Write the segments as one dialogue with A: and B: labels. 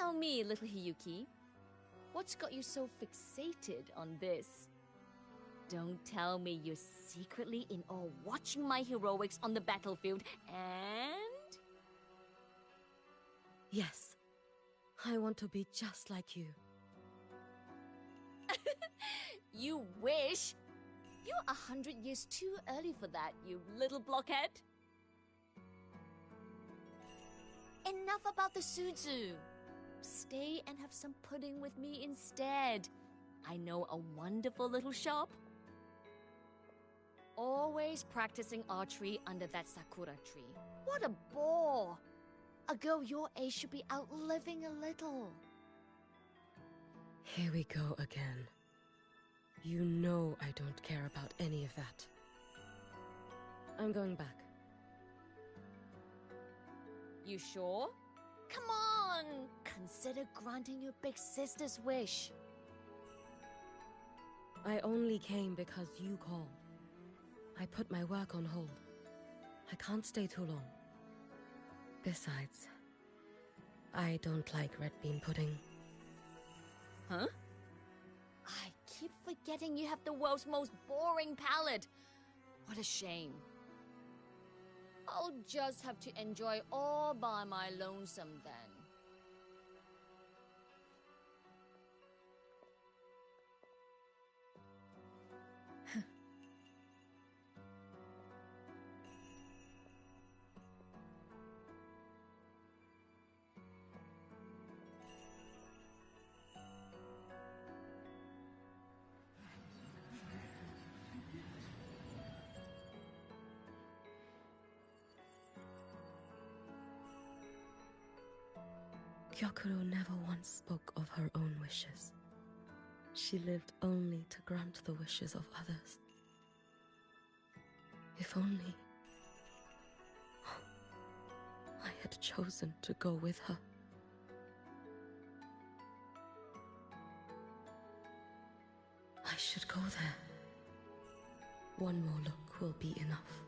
A: tell me, little Hiyuki, what's got you so fixated on this? Don't tell me you're secretly in awe watching my heroics on the battlefield and...
B: Yes. I want to be just like you.
A: You wish! You're 100 years too early for that, you little blockhead. Enough about the Suzu. Stay and have some pudding with me instead. I know a wonderful little shop. Always practicing archery under that sakura tree. What a bore! A girl your age should be out living a little.
B: Here we go again. You know I don't care about any of that. I'm going back.
A: You sure? Come on! Consider granting your big sister's wish.
B: I only came because you called. I put my work on hold. I can't stay too long. Besides, I don't like red bean pudding.
A: Huh? I keep forgetting you have the world's most boring palate. What a shame. I'll just have to enjoy all by my lonesome then.
B: Gyokuro never once spoke of her own wishes. She lived only to grant the wishes of others. If only I had chosen to go with her. I should go there. One more look will be enough.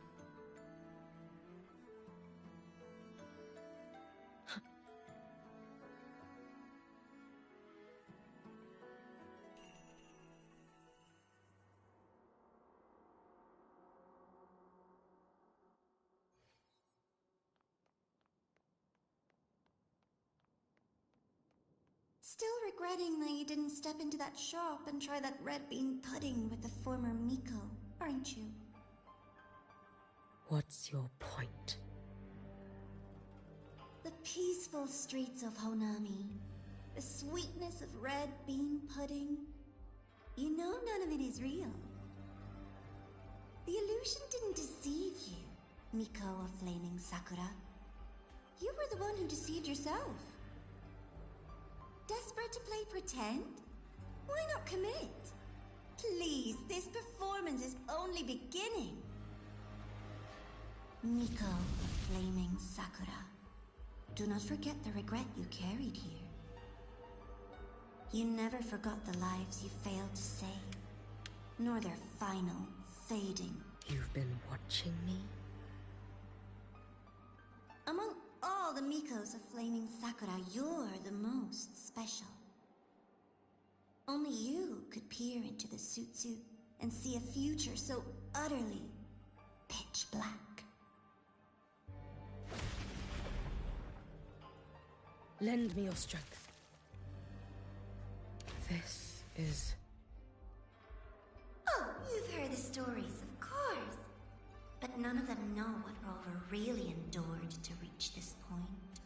C: Still regretting that you didn't step into that shop and try that red bean pudding with the former Miko, aren't you?
B: What's your point?
C: The peaceful streets of Honami, the sweetness of red bean pudding. You know none of it is real. The illusion didn't deceive you, Miko of Flaming Sakura. You were the one who deceived yourself. Desperate to play pretend? Why not commit? Please, this performance is only beginning. Miko of Flaming Sakura, do not forget the regret you carried here. You never forgot the lives you failed to save, nor their final, fading.
B: You've been watching me?
C: Among all the Mikos of Flaming Sakura, you're the most special. Only you could peer into the Sutsu and see a future so utterly pitch black.
B: Lend me your strength. This is...
C: Oh, you've heard the stories, of course. But none of them know what Rover really endured to reach this point.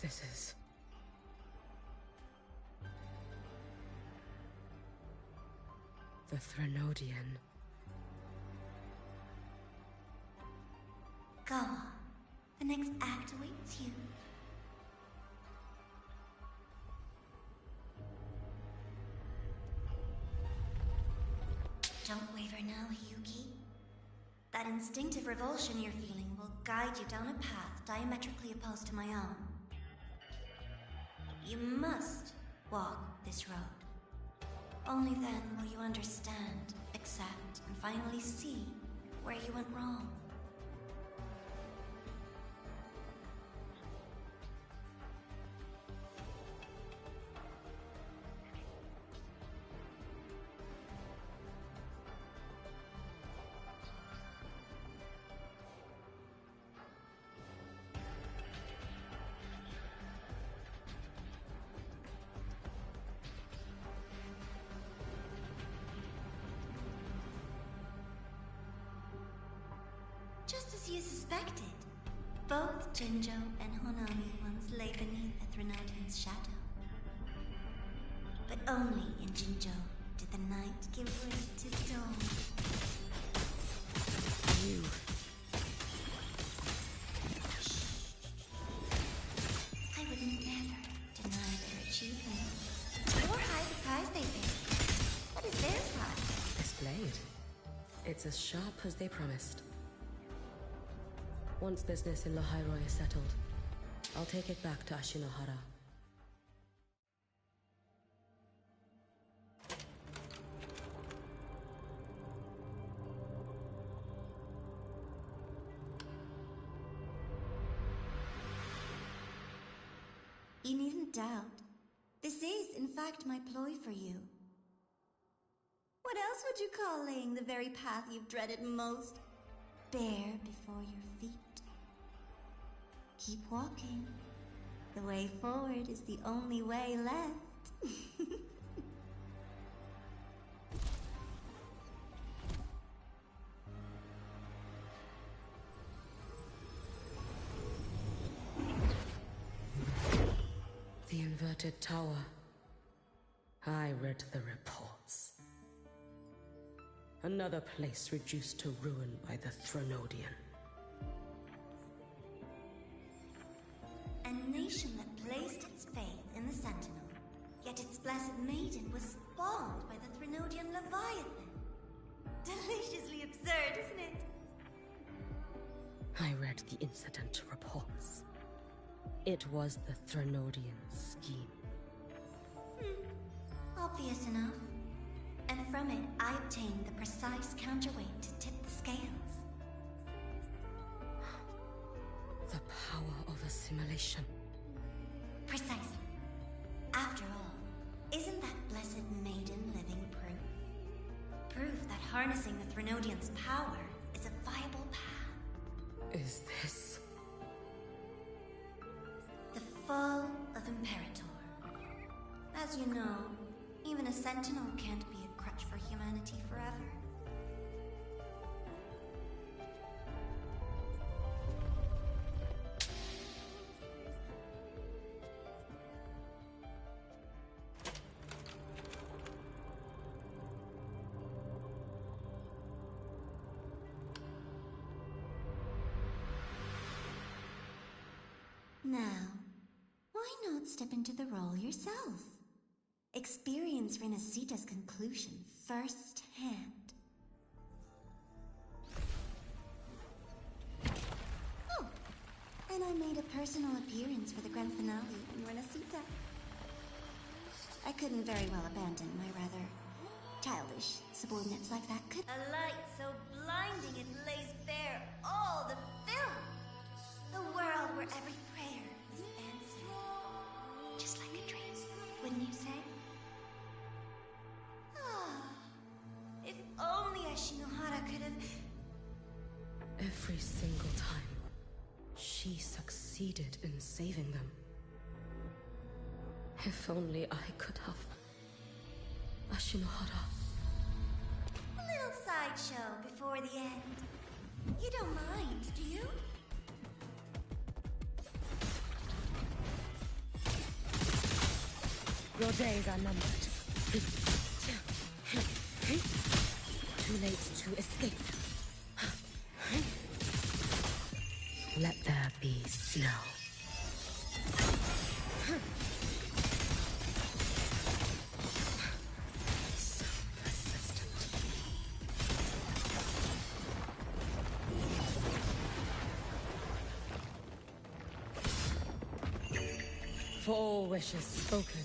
B: This is... the Threnodian.
C: Go on. The next act awaits you. Don't waver now, Hyuki. That instinctive revulsion you're feeling will guide you down a path diametrically opposed to my own. You must walk this road. Only then will you understand, accept, and finally see where you went wrong. Just as you suspected, both Jinjo and Honami once lay beneath the Threnodian's shadow. But only in Jinjo did the night give way to dawn.
B: You...
C: I would never deny their achievement, or hide the prize they paid. What is their prize?
B: This blade. It's as sharp as they promised. Once business in Lahairoi is settled, I'll take it back to Ashinohara.
C: You needn't doubt. This is, in fact, my ploy for you. What else would you call laying the very path you've dreaded most bare before your feet? Keep walking. The way forward is the only way left.
B: The inverted tower. I read the reports. Another place reduced to ruin by the Threnodian.
C: A nation that placed its faith in the Sentinel, yet its blessed maiden was spawned by the Threnodian Leviathan. Deliciously absurd, isn't it?
B: I read the incident reports. It was the Threnodian's scheme.
C: Obvious enough. And from it, I obtained the precise counterweight to tip the scales.
B: The power of assimilation.
C: Precisely. After all, isn't that blessed maiden living proof? Proof that harnessing the Threnodian's power is a viable path.
B: Is this...
C: The fall of Imperator. As you know, even a Sentinel can't be a crutch for humanity forever. Now, why not step into the role yourself? Experience Renacita's conclusion firsthand. Oh, and I made a personal appearance for the grand finale in Renacita. I couldn't very well abandon my rather childish subordinates like that, could a light so blinding it lays bare all the filth. The world where every prayer is answered. Just like a dream, wouldn't you say? If only Ashinohara could have...
B: Every single time, she succeeded in saving them. If only I could have... Ashinohara.
C: A little sideshow before the end. You don't mind, do you?
B: Your days are numbered. Too late to escape. Let there be snow. So persistent. For all wishes spoken,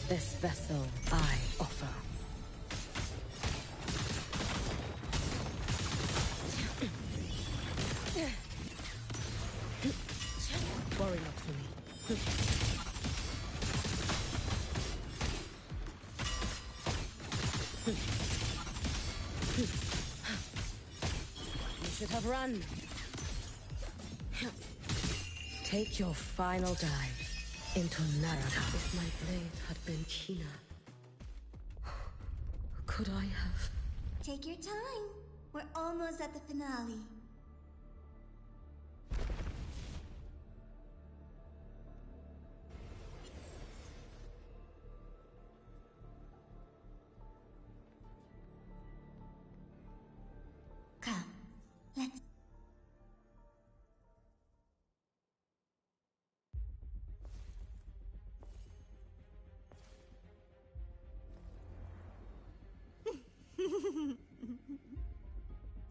B: this vessel I offer. Worry not for me. You should have run. Take your final dive into Naraka. If my blade had been keener, could I have...
C: Take your time. We're almost at the finale. Come, let's...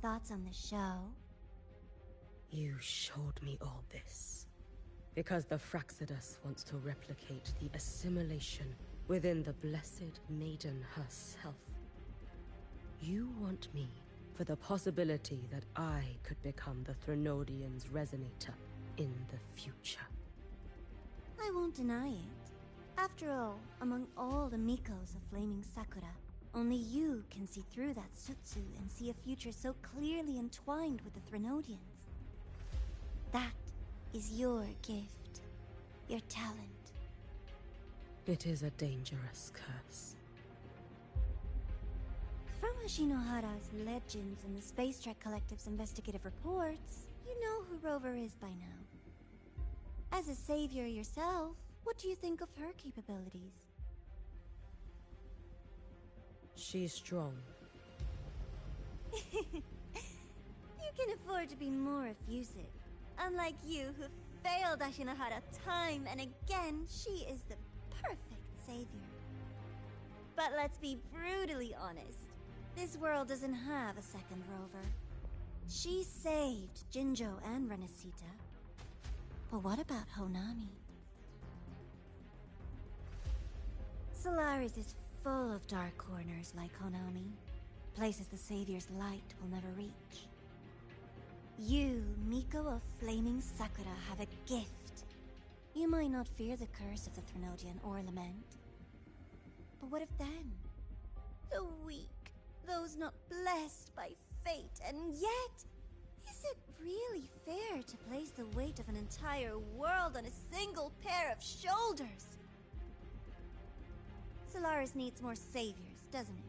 C: Thoughts on the show?
B: You showed me all this because the Fraxidus wants to replicate the assimilation within the Blessed Maiden herself. You want me for the possibility that I could become the Threnodian's resonator in the future.
C: I won't deny it. After all, among all the Mikos of Flaming Sakura, only you can see through that Sutsu and see a future so clearly entwined with the Threnodians. That is your gift, your talent.
B: It is a dangerous curse.
C: From Ashinohara's legends and the Space Trek Collective's investigative reports, you know who Rover is by now. As a savior yourself, what do you think of her capabilities?
B: She's strong.
C: You can afford to be more effusive. Unlike you, who failed Ashinohara time and again, she is the perfect savior. But let's be brutally honest. This world doesn't have a second Rover. She saved Jinjo and Renesita. But what about Honami? Solaris is full of dark corners like Honami. Places the Savior's light will never reach. You, Miko of Flaming Sakura, have a gift. You might not fear the curse of the Threnodian or lament. But what if then? The weak, those not blessed by fate, and yet, is it really fair to place the weight of an entire world on a single pair of shoulders? Solaris needs more saviors, doesn't it?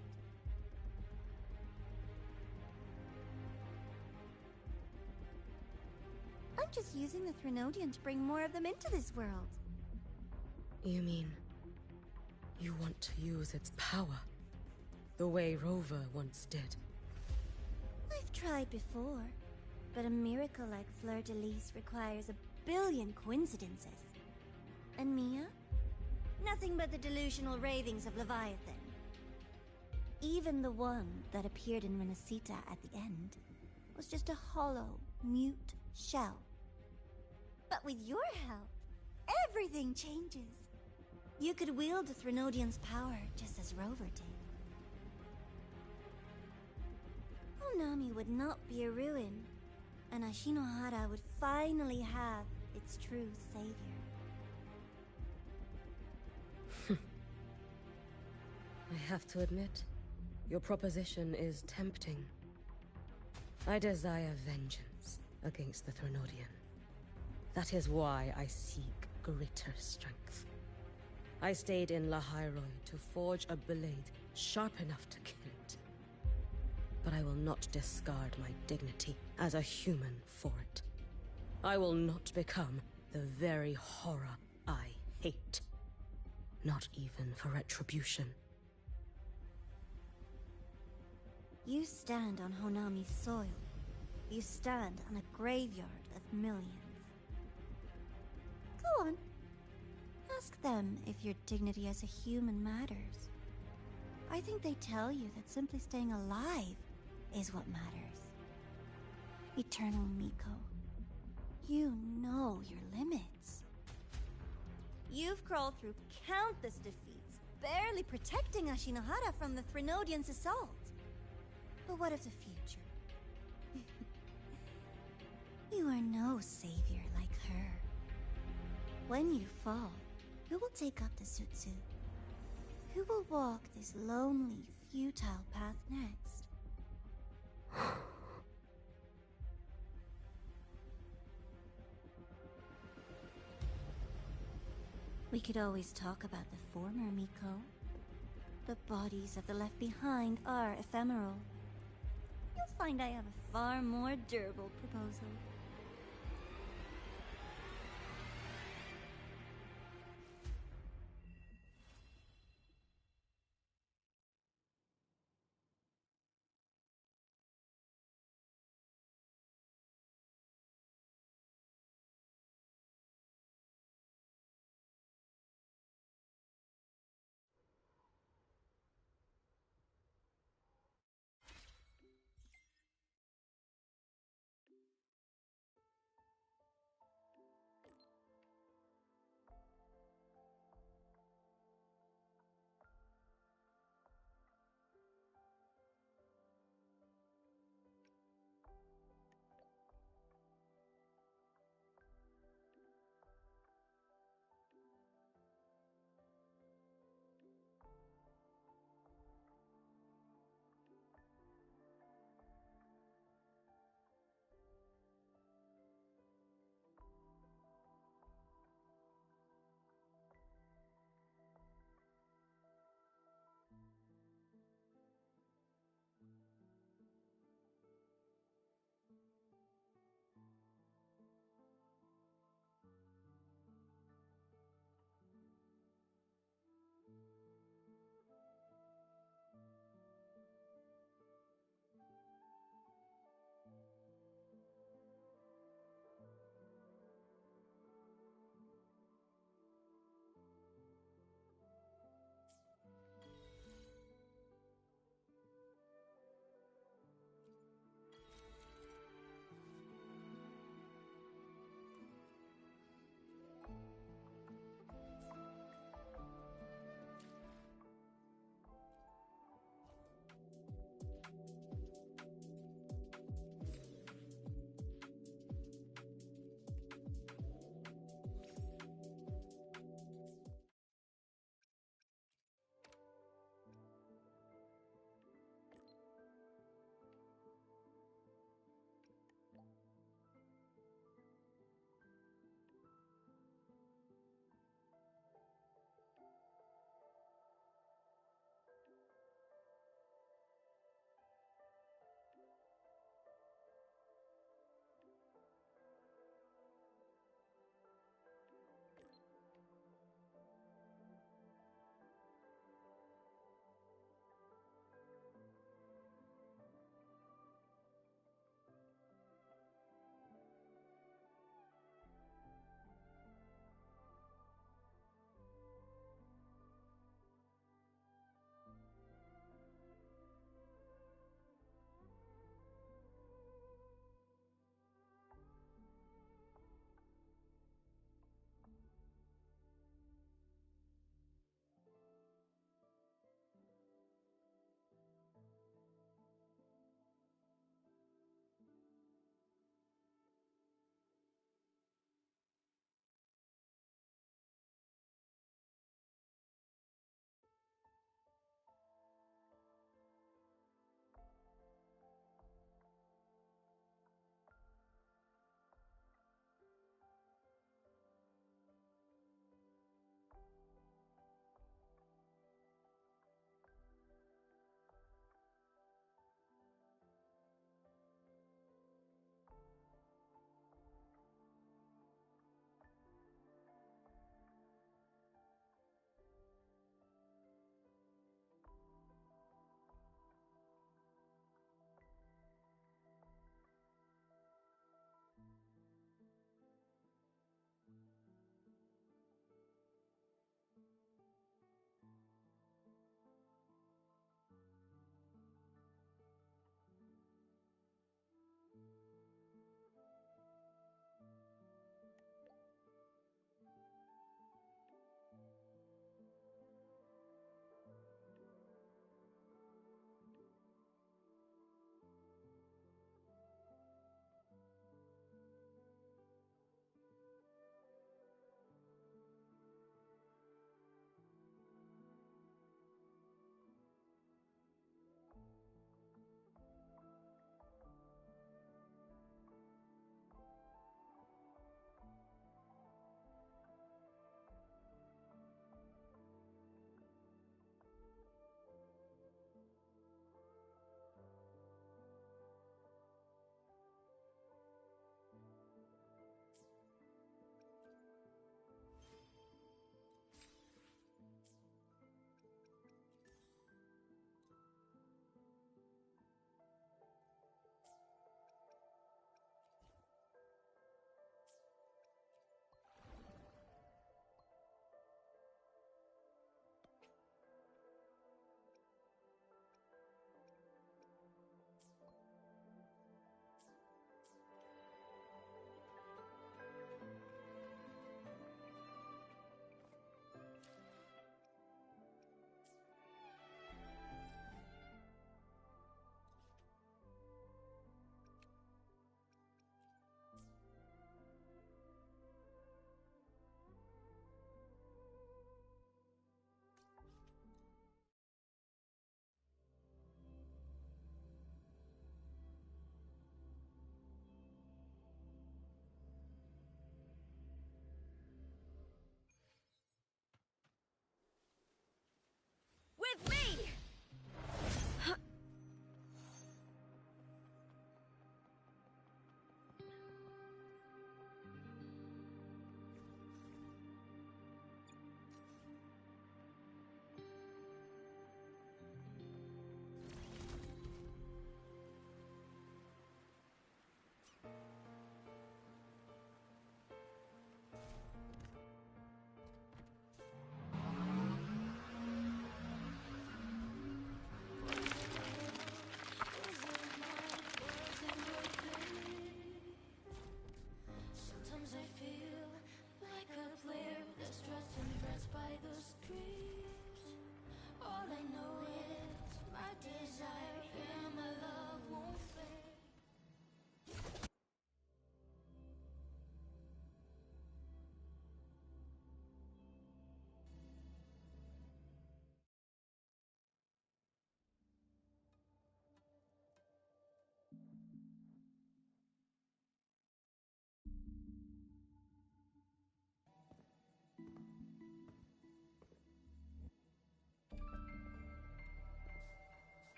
C: I'm just using the Threnodian to bring more of them into this world.
B: You mean... you want to use its power? The way Rover once did?
C: I've tried before, but a miracle like Fleur-de-Lis requires a billion coincidences. And Mia? Nothing but the delusional ravings of Leviathan. Even the one that appeared in Renesita at the end was just a hollow, mute shell. But with your help, everything changes. You could wield the Threnodian's power just as Rover did. Honami would not be a ruin, and Ashinohara would finally have its true savior.
B: I have to admit, your proposition is tempting. I desire vengeance against the Threnodian. That is why I seek greater strength. I stayed in Lahairoi to forge a blade sharp enough to kill it. But I will not discard my dignity as a human for it. I will not become the very horror I hate. not even for retribution.
C: You stand on Honami's soil. You stand on a graveyard of millions. Go on. Ask them if your dignity as a human matters. I think they tell you that simply staying alive is what matters. Eternal Miko, you know your limits. You've crawled through countless defeats, barely protecting Ashinohara from the Threnodians' assault. But what of the future? You are no savior like her. When you fall, who will take up the Sutsu? Who will walk this lonely, futile path next? We could always talk about the former, Miko. The bodies of the left behind are ephemeral. You'll find I have a far more durable proposal.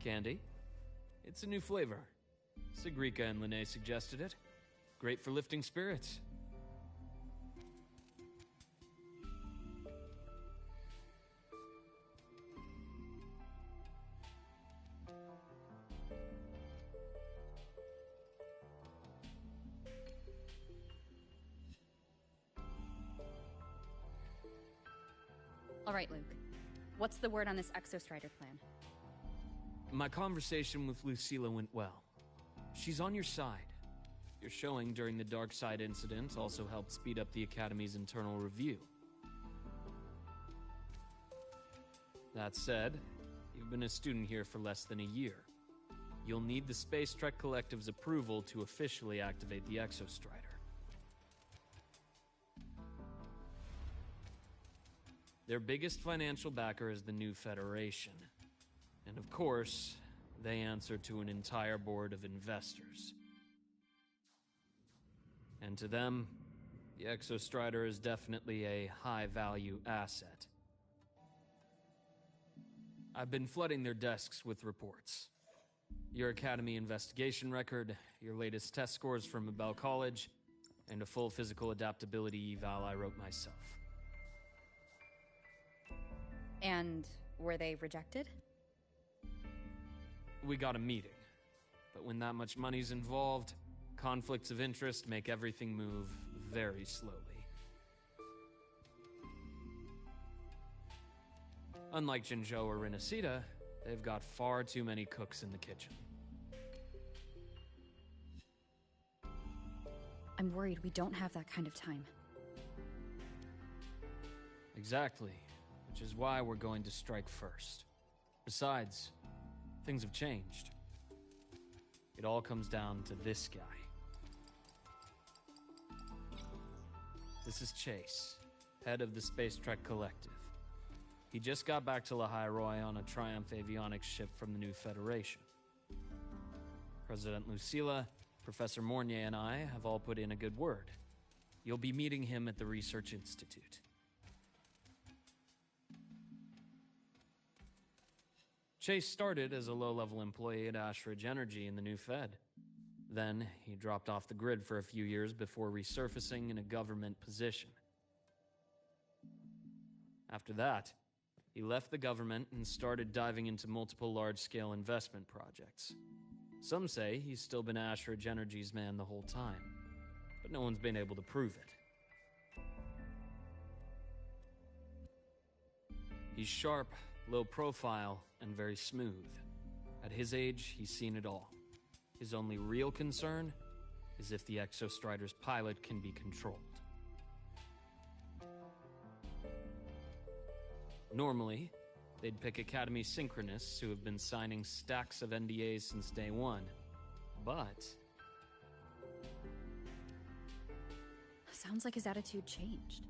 D: candy. It's a new flavor. Sigrika and Linnae suggested it. Great for lifting spirits.
E: All right, Luke. What's the word on this Exostrider plan?
D: My conversation with Lucilla went well. She's on your side. Your showing during the Dark Side incident also helped speed up the Academy's internal review. That said, you've been a student here for less than a year. You'll need the Space Trek Collective's approval to officially activate the Exostrider. Their biggest financial backer is the new Federation. And of course, they answer to an entire board of investors. And to them, the Exostrider is definitely a high-value asset. I've been flooding their desks with reports. Your Academy investigation record, your latest test scores from Abel College, and a full physical adaptability eval I wrote myself.
E: And were they rejected?
D: We got a meeting. But when that much money's involved, conflicts of interest make everything move very slowly. Unlike Jinzhou or Rinasita, they've got far too many cooks in the kitchen.
E: I'm worried we don't have that kind of time.
D: Exactly, which is why we're going to strike first. Besides, things have changed. It all comes down to this guy. This is Chase, head of the Space Trek Collective. He just got back to Lahai Roi on a Triumph avionics ship from the new Federation. President Lucilla, Professor Mornier, and I have all put in a good word. You'll be meeting him at the Research Institute. Chase started as a low-level employee at Ashridge Energy in the new Fed. Then, he dropped off the grid for a few years before resurfacing in a government position. After that, he left the government and started diving into multiple large-scale investment projects. Some say he's still been Ashridge Energy's man the whole time, but no one's been able to prove it. He's sharp, low profile, and very smooth. At his age, he's seen it all. His only real concern is if the Exostrider's pilot can be controlled. Normally, they'd pick Academy synchronists who have been signing stacks of NDAs since day one, but...
E: Sounds like his attitude changed.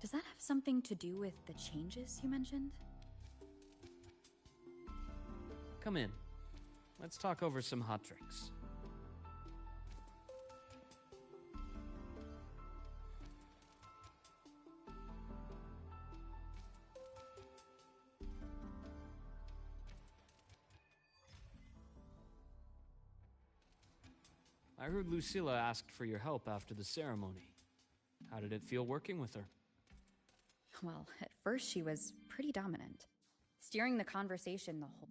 E: Does that have something to do with the changes you mentioned?
D: Come in. Let's talk over some hot drinks. I heard Lucilla asked for your help after the ceremony. How did it feel working with her?
E: Well, at first she was pretty dominant, steering the conversation the whole...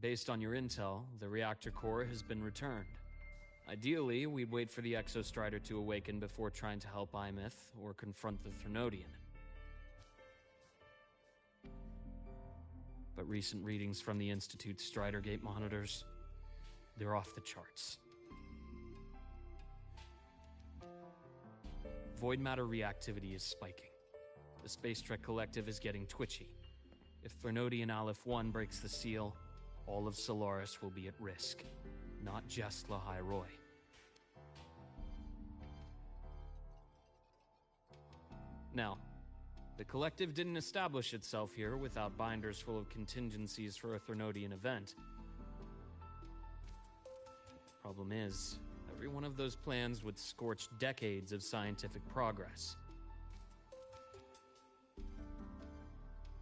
D: Based on your intel, the reactor core has been returned. Ideally, we'd wait for the Exostrider to awaken before trying to help Imith or confront the Threnodian. But recent readings from the Institute's Strider Gate monitors, they're off the charts. Void matter reactivity is spiking. The Space Trek Collective is getting twitchy. If Threnodian Aleph 1 breaks the seal, all of Solaris will be at risk, not just Lahai Roi. Now, the Collective didn't establish itself here without binders full of contingencies for a Threnodian event. Problem is, every one of those plans would scorch decades of scientific progress.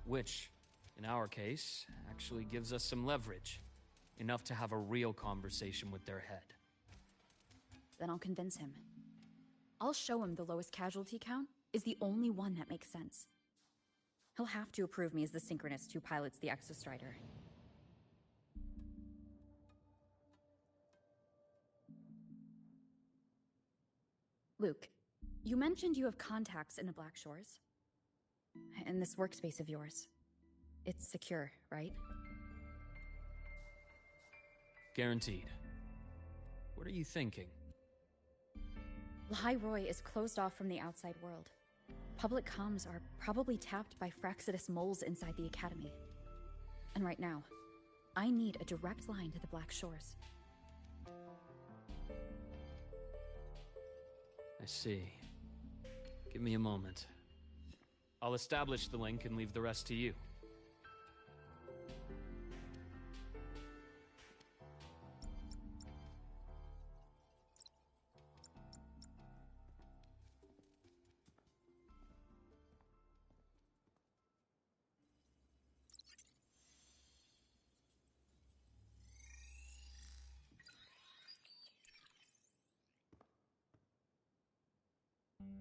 D: Which, in our case, actually gives us some leverage. Enough to have a real conversation with their head.
E: Then I'll convince him. I'll show him the lowest casualty count is the only one that makes sense. He'll have to approve me as the synchronist who pilots the Exostrider. Luke, you mentioned you have contacts in the Black Shores. In this workspace of yours. It's secure, right?
D: Guaranteed. What are you thinking?
E: Lahai Roy is closed off from the outside world. Public comms are probably tapped by Fraxidus moles inside the Academy. And right now, I need a direct line to the Black Shores.
D: I see. Give me a moment. I'll establish the link and leave the rest to you.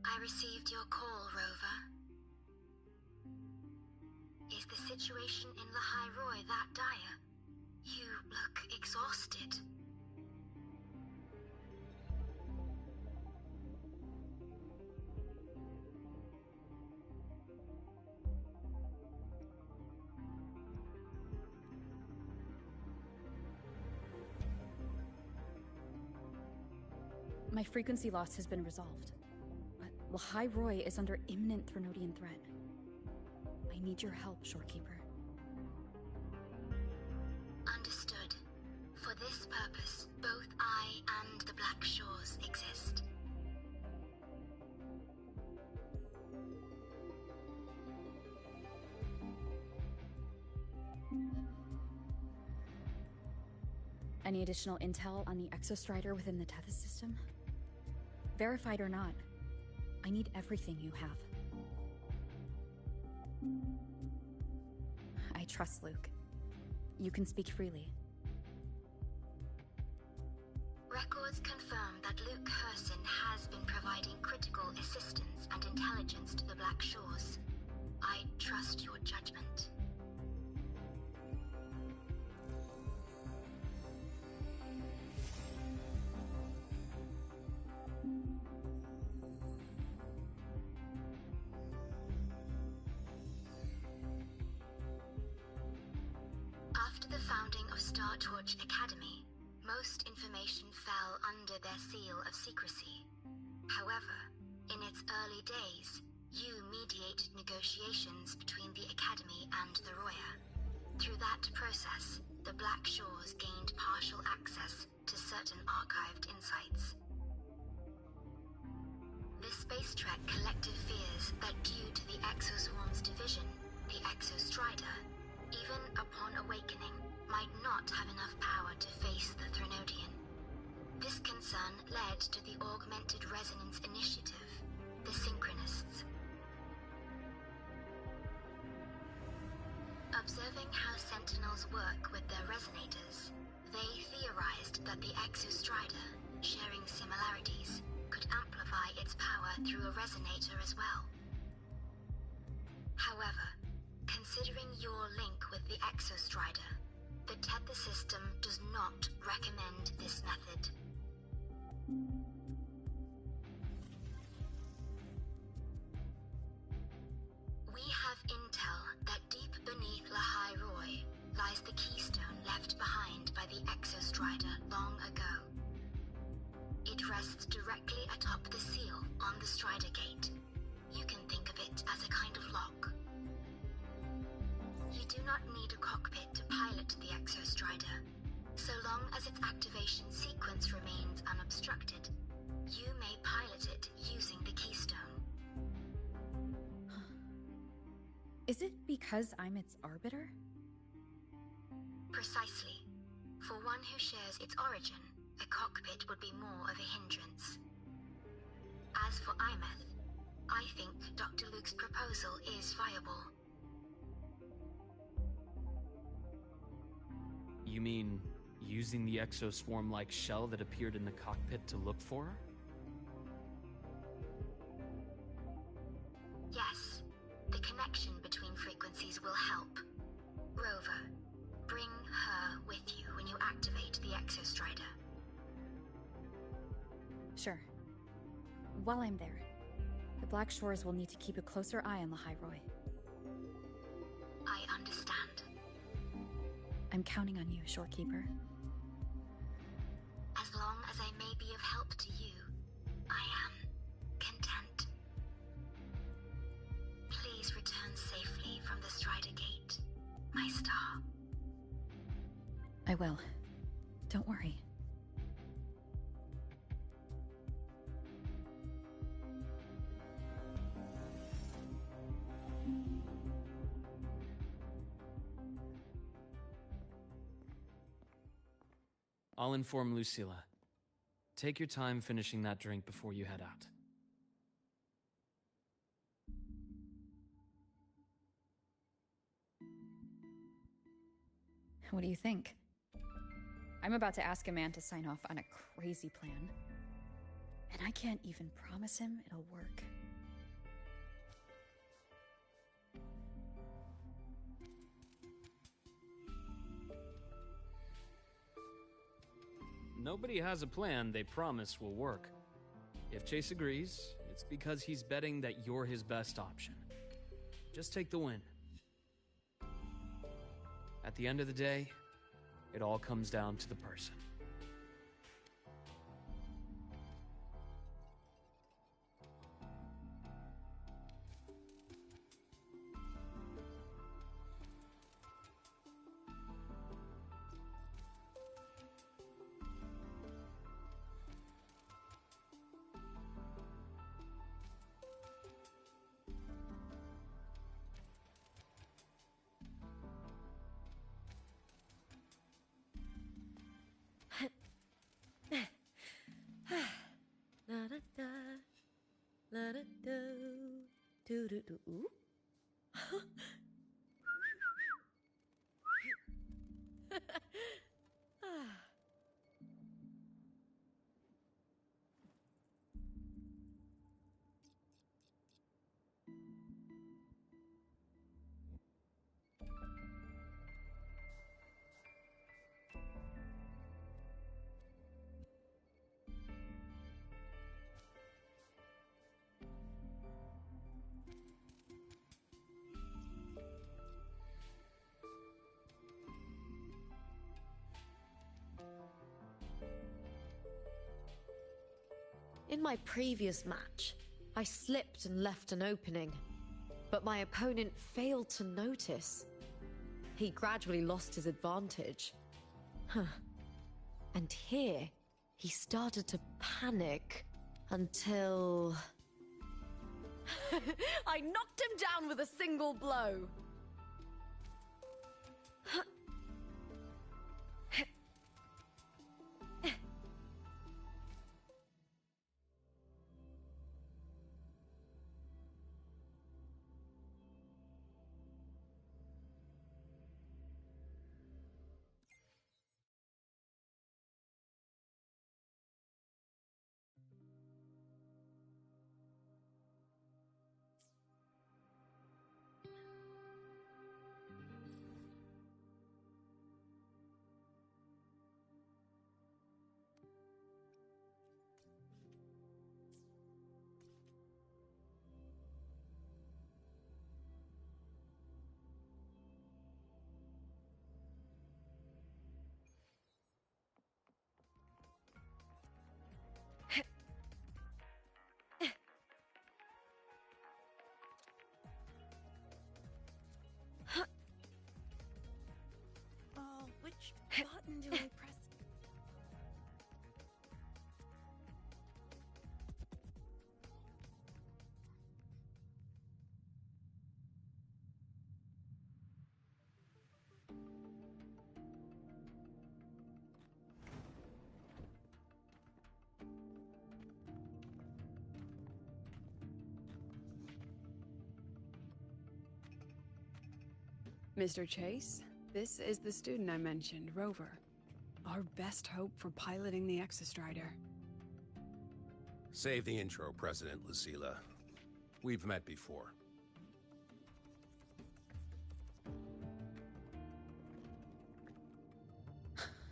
C: I received your call, Rover. Is the situation in Lahai Roy that dire? You look exhausted.
E: My frequency loss has been resolved. But Lahai Roy is under imminent Threnodian threat. I need your help, Shorekeeper.
C: Understood. For this purpose, both I and the Black Shores exist.
E: Any additional intel on the Exostrider within the Tethys system? Verified or not, I need everything you have. I trust Luke. You can speak freely.
C: Records confirm that Luke Herson has been providing critical assistance and intelligence to the Black Shores. I trust your judgment. After the founding of Star Torch Academy, most information fell under their seal of secrecy. However, in its early days, you mediated negotiations between the Academy and the Roya. Through that process, the Black Shores gained partial access to certain archived insights. This space trek collective fears that due to the Exoswarm's division, the Exostrider, even upon awakening, might not have enough power to face the Threnodian. This concern led to the Augmented Resonance Initiative, the Synchronists. Observing how Sentinels work with their resonators, they theorized that the Exostrider, sharing similarities, could amplify its power through a resonator as well. However, considering your link with the Exostrider, the Tethys system does not recommend this method. We have intel that deep beneath Lahai Roy lies the keystone left behind by the Exostrider long ago. It rests directly atop the seal on the Strider Gate. You can think of it as a kind of lock. You do not need a cockpit to pilot the Exostrider. So long as its activation sequence remains unobstructed, you may pilot it using the keystone.
E: Is it because I'm its arbiter?
C: Precisely. For one who shares its origin, a cockpit would be more of a hindrance. As for Imeth, I think Dr. Luke's proposal is viable.
D: You mean using the exoswarm-like shell that appeared in the cockpit to look for her?
C: Yes, the connection between frequencies will help. Rover, bring her with you when you activate the Exostrider.
E: Sure. While I'm there, the Black Shores will need to keep a closer eye on the Hyroi.
C: I understand.
E: I'm counting on you, Shorekeeper.
C: As long as I may be of help to you, I am content. Please return safely from the Strider Gate, my star.
E: I will. Don't worry.
D: I'll inform Lucilla. Take your time finishing that drink before you head out.
E: What do you think? I'm about to ask a man to sign off on a crazy plan. And I can't even promise him it'll work.
D: Nobody has a plan they promise will work. If Chase agrees, it's because he's betting that you're his best option. Just take the win. At the end of the day, it all comes down to the person.
B: La da da, la da do, do do do. Ooh. In my previous match, I slipped and left an opening, but my opponent failed to notice. He gradually lost his advantage. And here, he started to panic until... I knocked him down with a single blow.
F: Mr. Chase, this is the student I mentioned, Rover. Our best hope for piloting the Exostrider.
G: Save the intro, President Lucila. We've met before.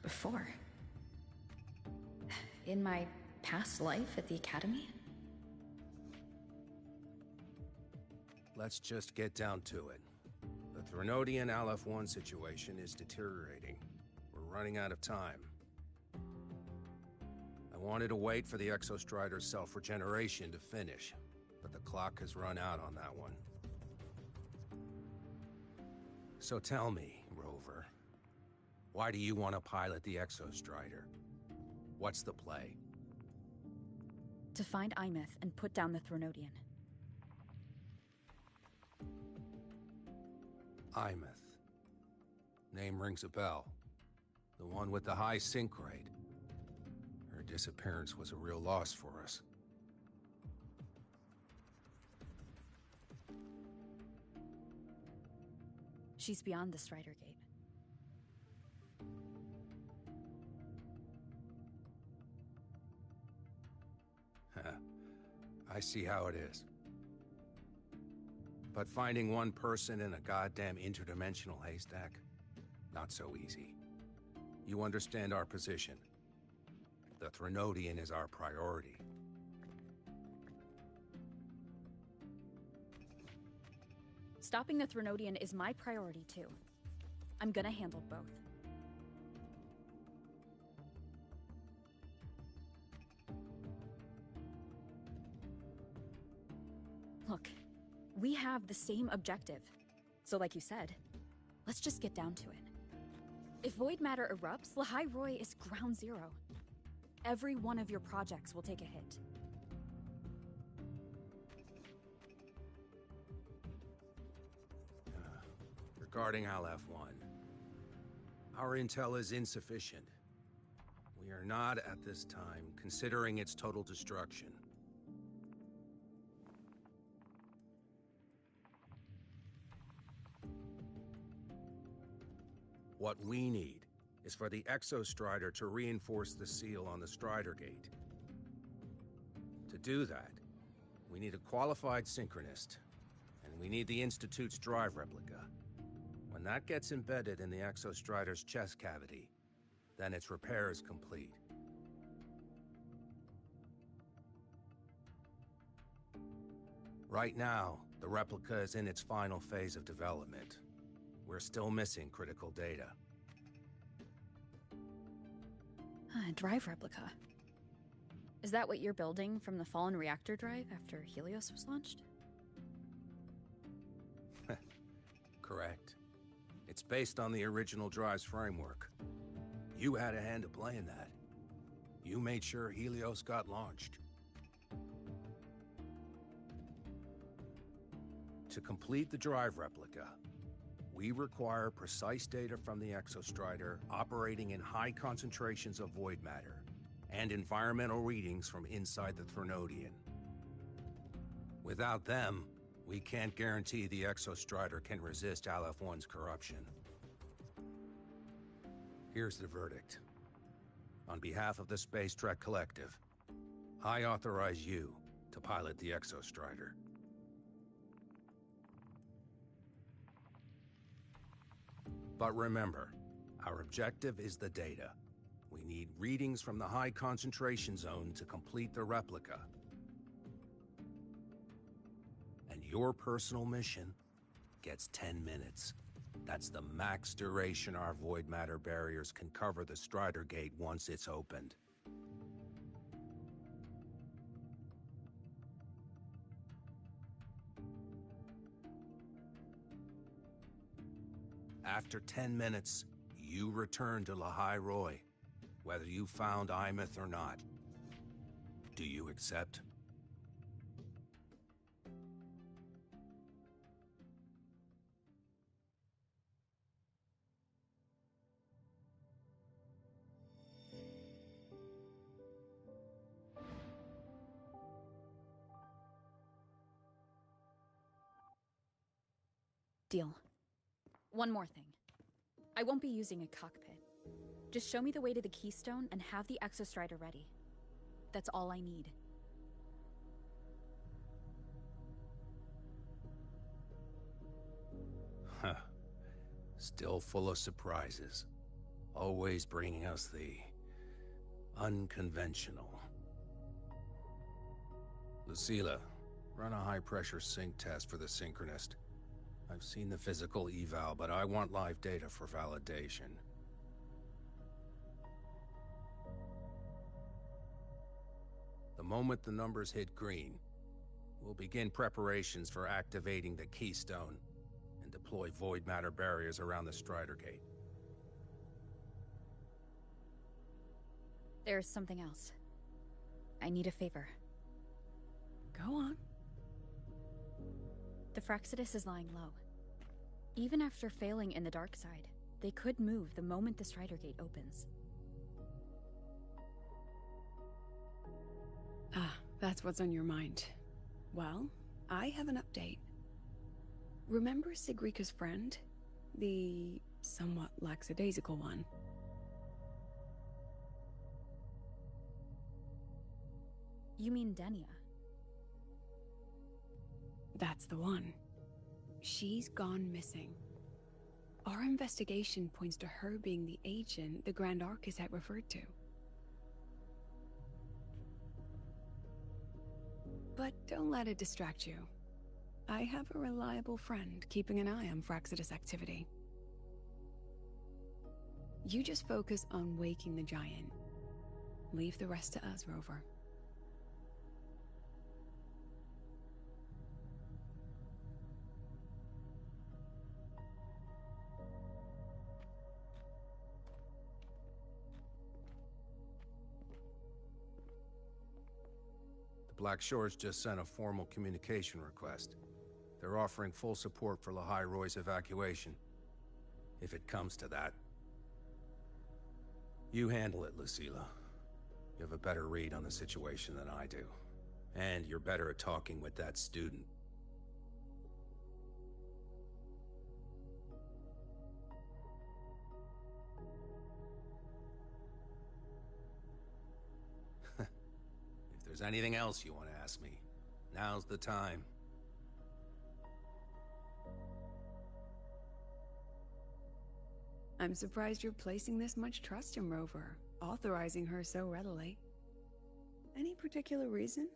E: Before? In my past life at the Academy?
G: Let's just get down to it. The Threnodian Aleph-1 situation is deteriorating. We're running out of time. I wanted to wait for the Exostrider's self-regeneration to finish, but the clock has run out on that one. So tell me, Rover, why do you want to pilot the Exostrider? What's the play?
E: To find Imeth and put down the Threnodian.
G: Imeth. Name rings a bell. The one with the high sync rate. Her disappearance was a real loss for us.
E: She's beyond the Strider Gate.
G: I see how it is. But finding one person in a goddamn interdimensional haystack? Not so easy. You understand our position. The Threnodian is our priority.
E: Stopping the Threnodian is my priority too. I'm gonna handle both. Look, we have the same objective. So like you said, let's just get down to it. If void matter erupts, Lahai Roy is ground zero. Every one of your projects will take a hit.
G: Regarding Aleph-1, our intel is insufficient. We are not, at this time, considering its total destruction. What we need is for the Exostrider to reinforce the seal on the Strider Gate. To do that, we need a qualified synchronist, and we need the Institute's drive replica. When that gets embedded in the Exostrider's chest cavity, then its repair is complete. Right now, the replica is in its final phase of development. We're still missing critical data.
E: Drive replica. Is that what you're building from the fallen reactor drive after Helios was launched?
G: Correct. It's based on the original drive's framework. You had a hand to play in that. You made sure Helios got launched. To complete the drive replica, we require precise data from the Exostrider operating in high concentrations of void matter, and environmental readings from inside the Threnodian. Without them, we can't guarantee the Exostrider can resist Aleph-1's corruption. Here's the verdict. On behalf of the Space Trek Collective, I authorize you to pilot the Exostrider. But remember, our objective is the data. We need readings from the high concentration zone to complete the replica. And your personal mission gets 10 minutes. That's the max duration our void matter barriers can cover the Strider Gate once it's opened. After 10 minutes, you return to Lahai Roy, whether you found Imeth or not. Do you accept?
E: Deal. One more thing. I won't be using a cockpit. Just show me the way to the Keystone and have the Exostrider ready. That's all I need.
G: Huh. Still full of surprises. Always bringing us the unconventional. Lucilla, run a high-pressure sync test for the Synchronist. I've seen the physical eval, but I want live data for validation. The moment the numbers hit green, we'll begin preparations for activating the Keystone and deploy void matter barriers around the Strider Gate.
E: There's something else. I need a favor.
F: Go on.
E: The Frexidus is lying low. Even after failing in the dark side, they could move the moment the Strider Gate opens.
F: Ah, that's what's on your mind. Well, I have an update. Remember Sigrika's friend? The somewhat lackadaisical one?
E: You mean Denia?
F: That's the one. She's gone missing. Our investigation points to her being the agent the Grand Architect referred to. But don't let it distract you. I have a reliable friend keeping an eye on Frexidus activity. You just focus on waking the giant. Leave the rest to us, Rover.
G: Black Shores just sent a formal communication request. They're offering full support for Lahai Roy's evacuation. If it comes to that. You handle it, Lucilla. You have a better read on the situation than I do. And you're better at talking with that student. If there's anything else you want to ask me, now's the time.
F: I'm surprised you're placing this much trust in Rover, authorizing her so readily. Any particular reason?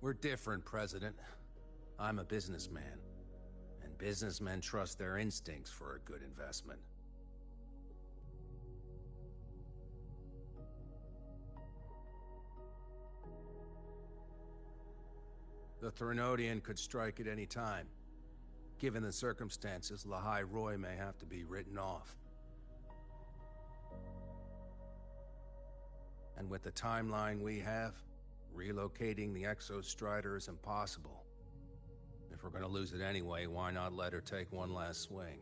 G: We're different, President. I'm a businessman. And businessmen trust their instincts for a good investment. The Threnodian could strike at any time. Given the circumstances, Lahai Roy may have to be written off. And with the timeline we have, relocating the Exostrider is impossible. If we're gonna lose it anyway, why not let her take one last swing?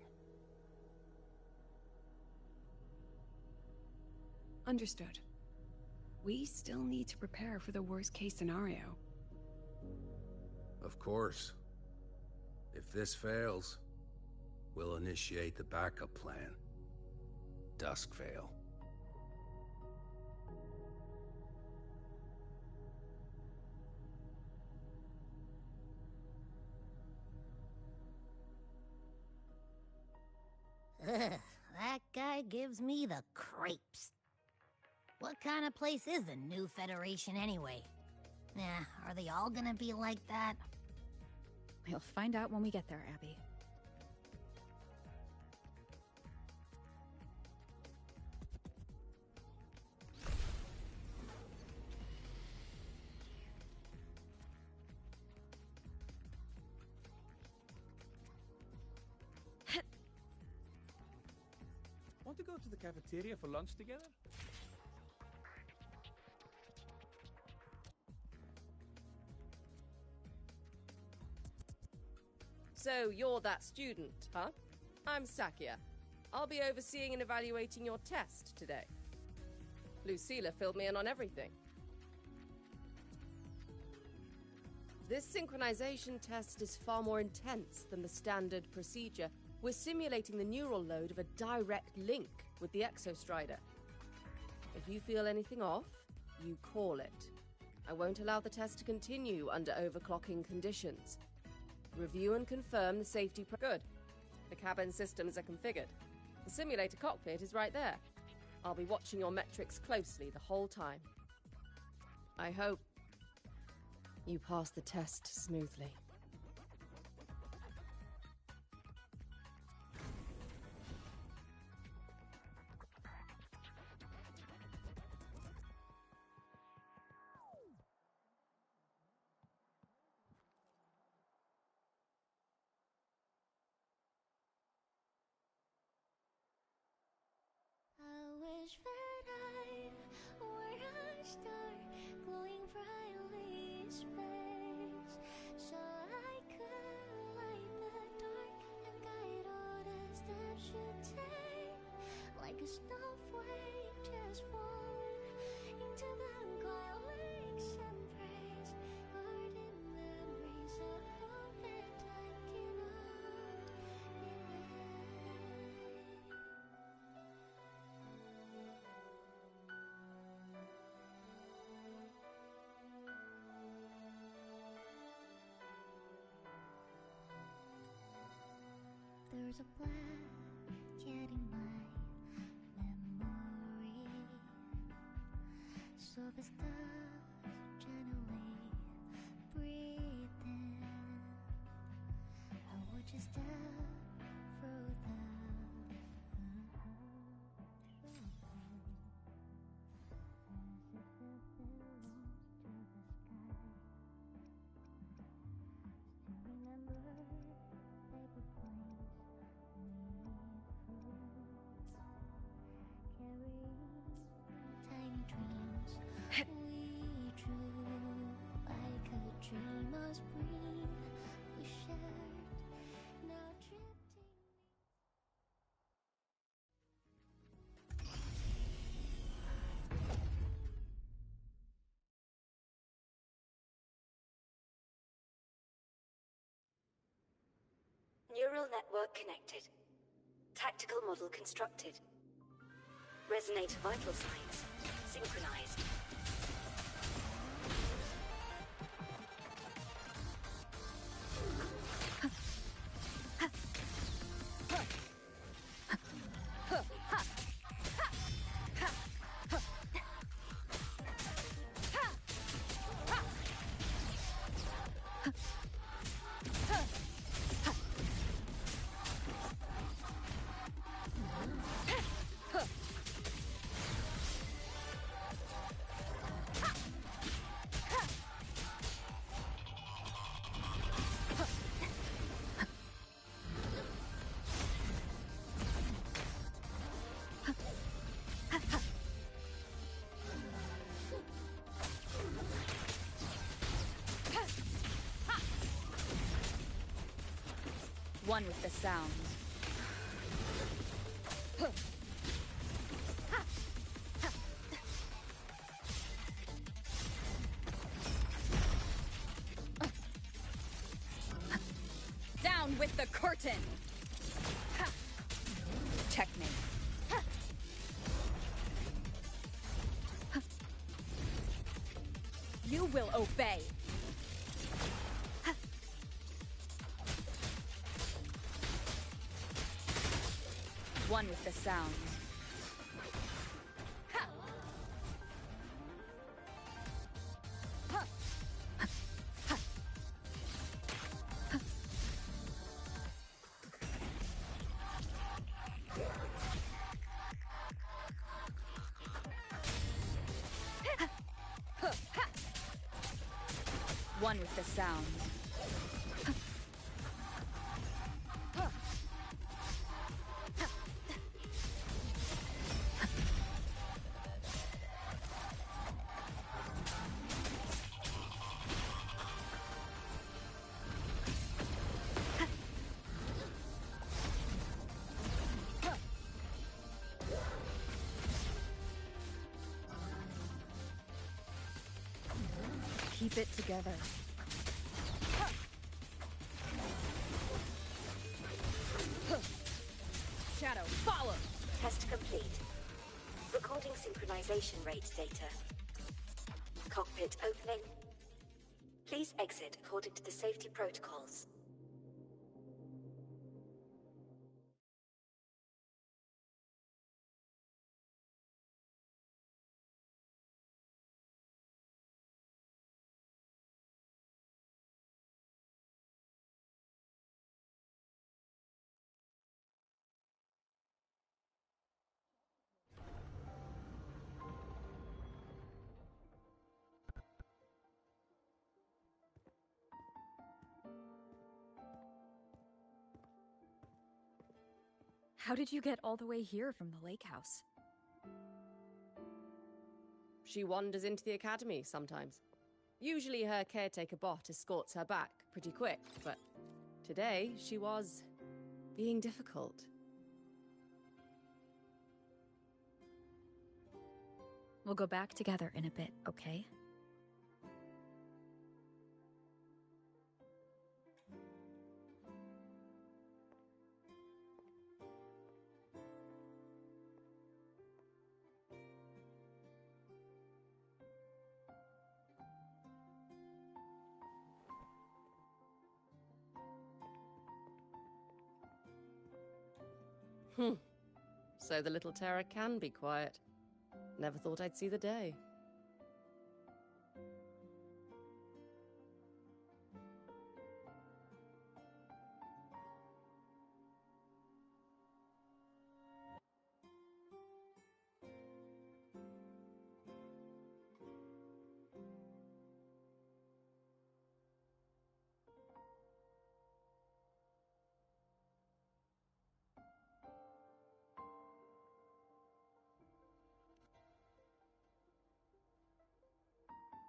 F: Understood. We still need to prepare for the worst-case scenario.
G: Of course. If this fails, we'll initiate the backup plan. Duskvale.
H: That guy gives me the crepes. What kind of place is the new Federation anyway? Are they all gonna be like that?
E: We'll find out when we get there, Abby.
I: Want to go to the cafeteria for lunch together?
J: So you're that student, huh? I'm Sakia. I'll be overseeing and evaluating your test today. Lucilla filled me in on everything. This synchronization test is far more intense than the standard procedure. We're simulating the neural load of a direct link with the Exostrider. If you feel anything off, you call it. I won't allow the test to continue under overclocking conditions. Review and confirm the safety Good. The cabin systems are configured. The simulator cockpit is right there. I'll be watching your metrics closely the whole time. I hope you pass the test smoothly.
K: I wish that I were a star glowing brightly in space, so I could light the dark and guide all the steps you take, like a snowflake just falling into the quiet lakes and praise, guarding memories of hope and taking out erase. There's a blanket in my memory, so the stars gently breathe in. I would just step through the tiny dreams we drew like a dream of spring we shared, now drifting.
L: Neural network connected. Tactical model constructed. Resonator vital signs synchronized.
E: One with the sound. Down with the curtain! Checkmate. You will obey. One with the sound. One with the sound. Keep it together. Shadow, follow!
L: Test complete. Recording synchronization rate data. Cockpit opening. Please exit according to the safety protocols.
E: How did you get all the way here from the lake house?
J: She wanders into the academy sometimes. Usually her caretaker bot escorts her back pretty quick, but today she was being difficult.
E: We'll go back together in a bit, okay?
J: So the little terror can be quiet. Never thought I'd see the day.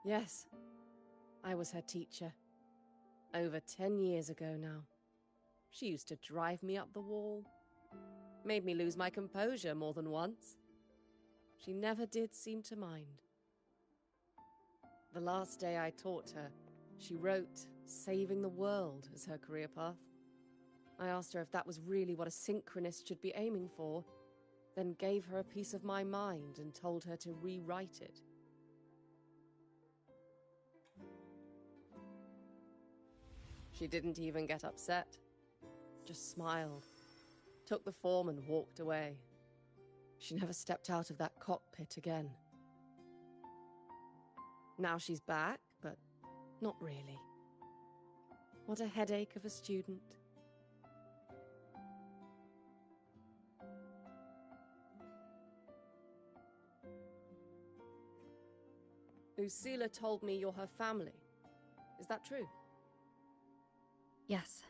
J: Yes, I was her teacher. Over 10 years ago now. She used to drive me up the wall. Made me lose my composure more than once. She never did seem to mind. The last day I taught her, she wrote saving the world as her career path. I asked her if that was really what a synchronist should be aiming for, then gave her a piece of my mind and told her to rewrite it. She didn't even get upset, just smiled, took the form and walked away. She never stepped out of that cockpit again. Now she's back, but not really. What a headache of a student. Lucilla told me you're her family. Is that true?
E: Yes.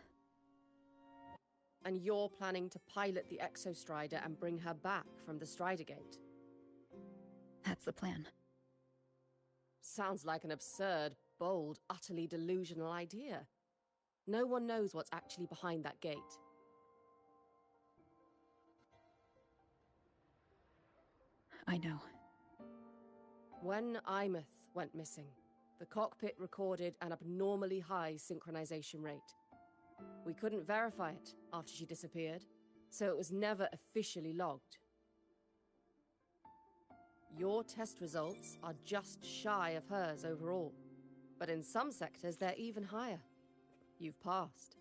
J: And you're planning to pilot the Exostrider and bring her back from the Strider Gate?
E: That's the plan.
J: Sounds like an absurd, bold, utterly delusional idea. No one knows what's actually behind that gate.
E: I know.
J: When Imeth went missing, the cockpit recorded an abnormally high synchronization rate. We couldn't verify it after she disappeared, so it was never officially logged. Your test results are just shy of hers overall, but in some sectors they're even higher. You've passed.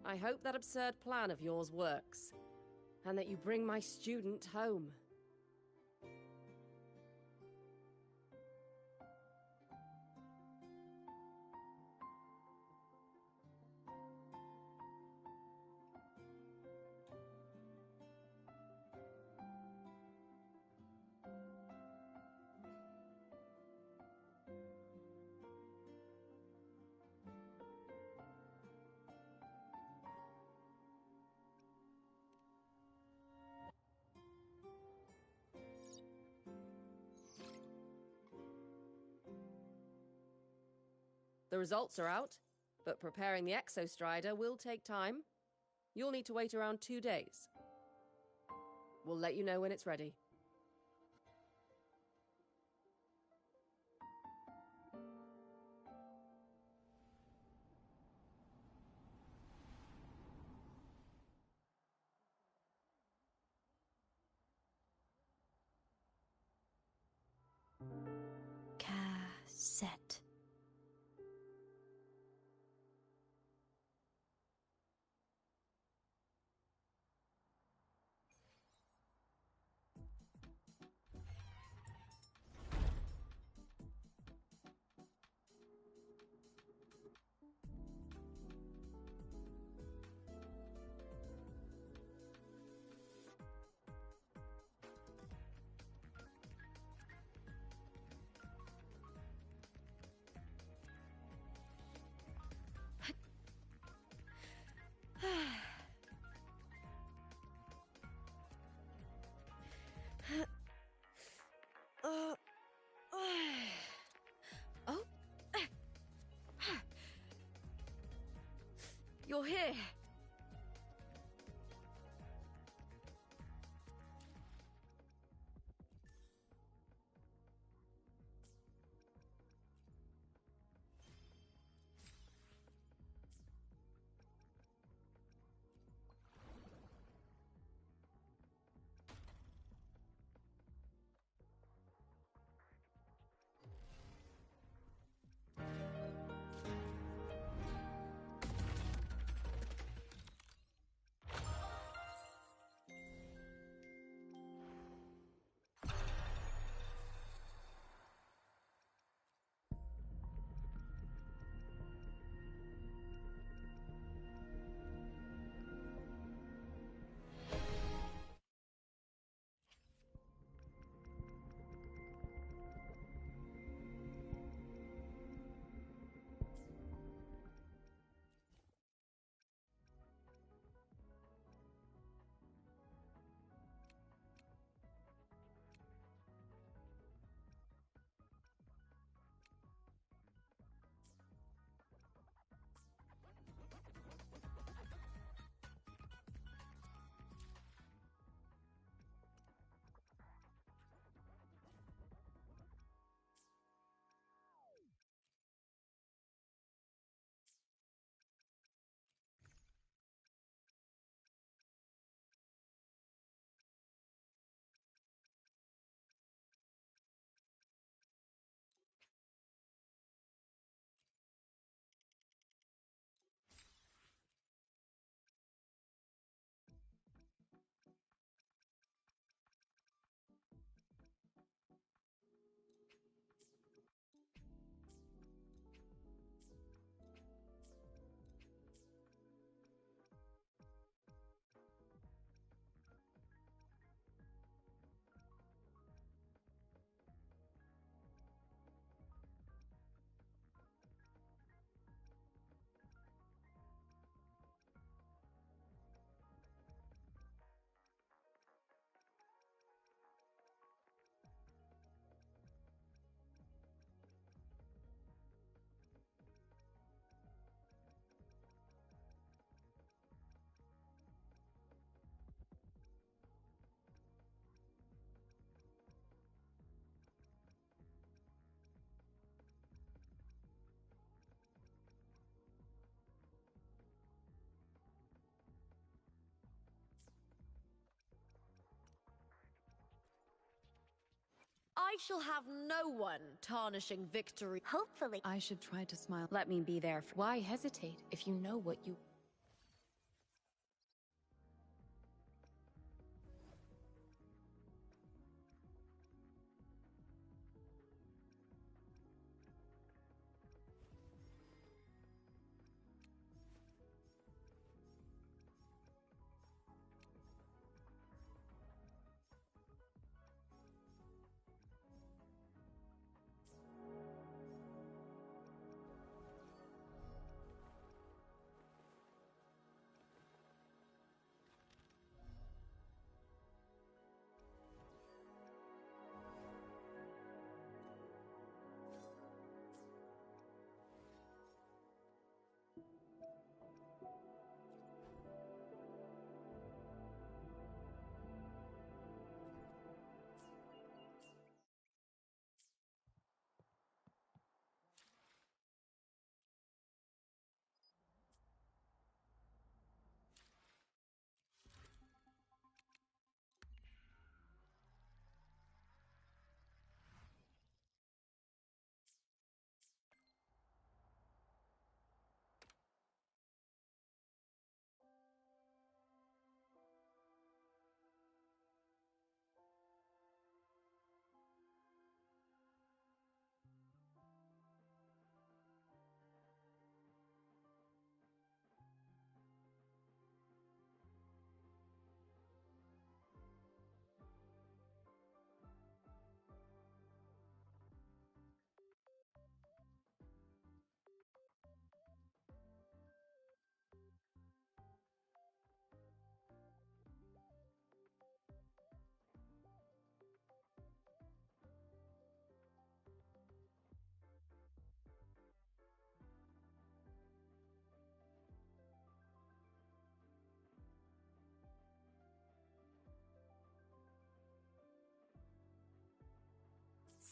J: I hope that absurd plan of yours works, and that you bring my student home. The results are out, but preparing the Exostrider will take time. You'll need to wait around 2 days. We'll let you know when it's ready.
B: here!
M: I shall have no one tarnishing victory.
H: Hopefully.
E: I should try to smile. Let me be there. Why hesitate if you know what you...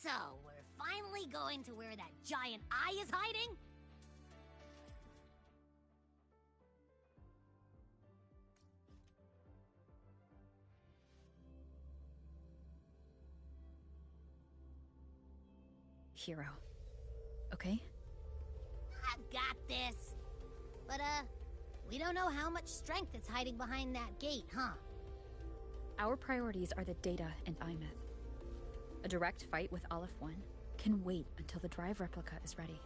H: So, we're finally going to where that giant eye is hiding?
E: Hero. Okay?
H: I've got this. But, we don't know how much strength is hiding behind that gate, huh?
E: Our priorities are the data and Imeth. A direct fight with Aleph 1 can wait until the drive replica is ready.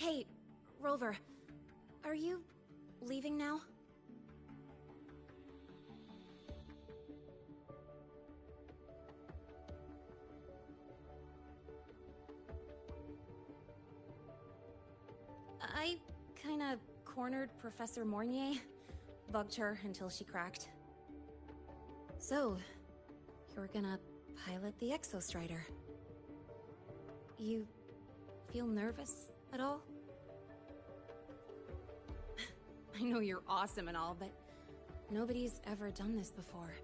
N: Hey, Rover. Are you leaving now? I kinda cornered Professor Mornier, bugged her until she cracked. So, you're gonna pilot the Exostrider. You feel nervous at all? I know you're awesome and all, but nobody's ever done this before.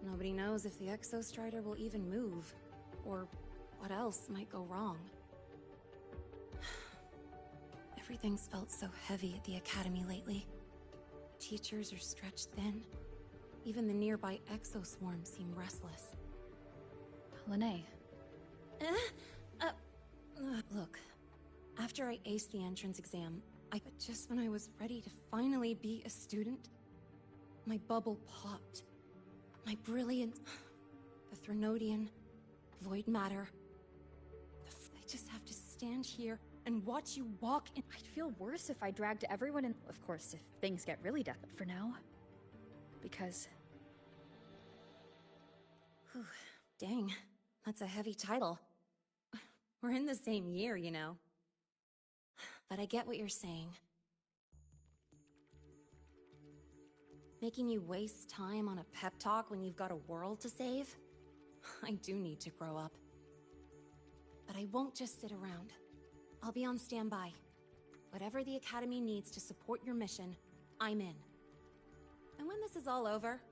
N: Nobody knows if the Exostrider will even move, or what else might go wrong. Everything's felt so heavy at the Academy lately. Teachers are stretched thin. Even the nearby exoswarms seem restless.
E: Lene.
N: Look, after I aced the entrance exam, but just when I was ready to finally be a student, my bubble popped. My brilliance, the Threnodian, void matter. I just have to stand here and watch you walk in.
E: I'd feel worse if I dragged everyone in. Of course, if things get really death. But for now, because...
N: Whew, dang, that's a heavy title. We're in the same year, you know. But I get what you're saying. Making you waste time on a pep talk when you've got a world to save? I do need to grow up. But I won't just sit around. I'll be on standby. Whatever the Academy needs to support your mission, I'm in. And when this is all over,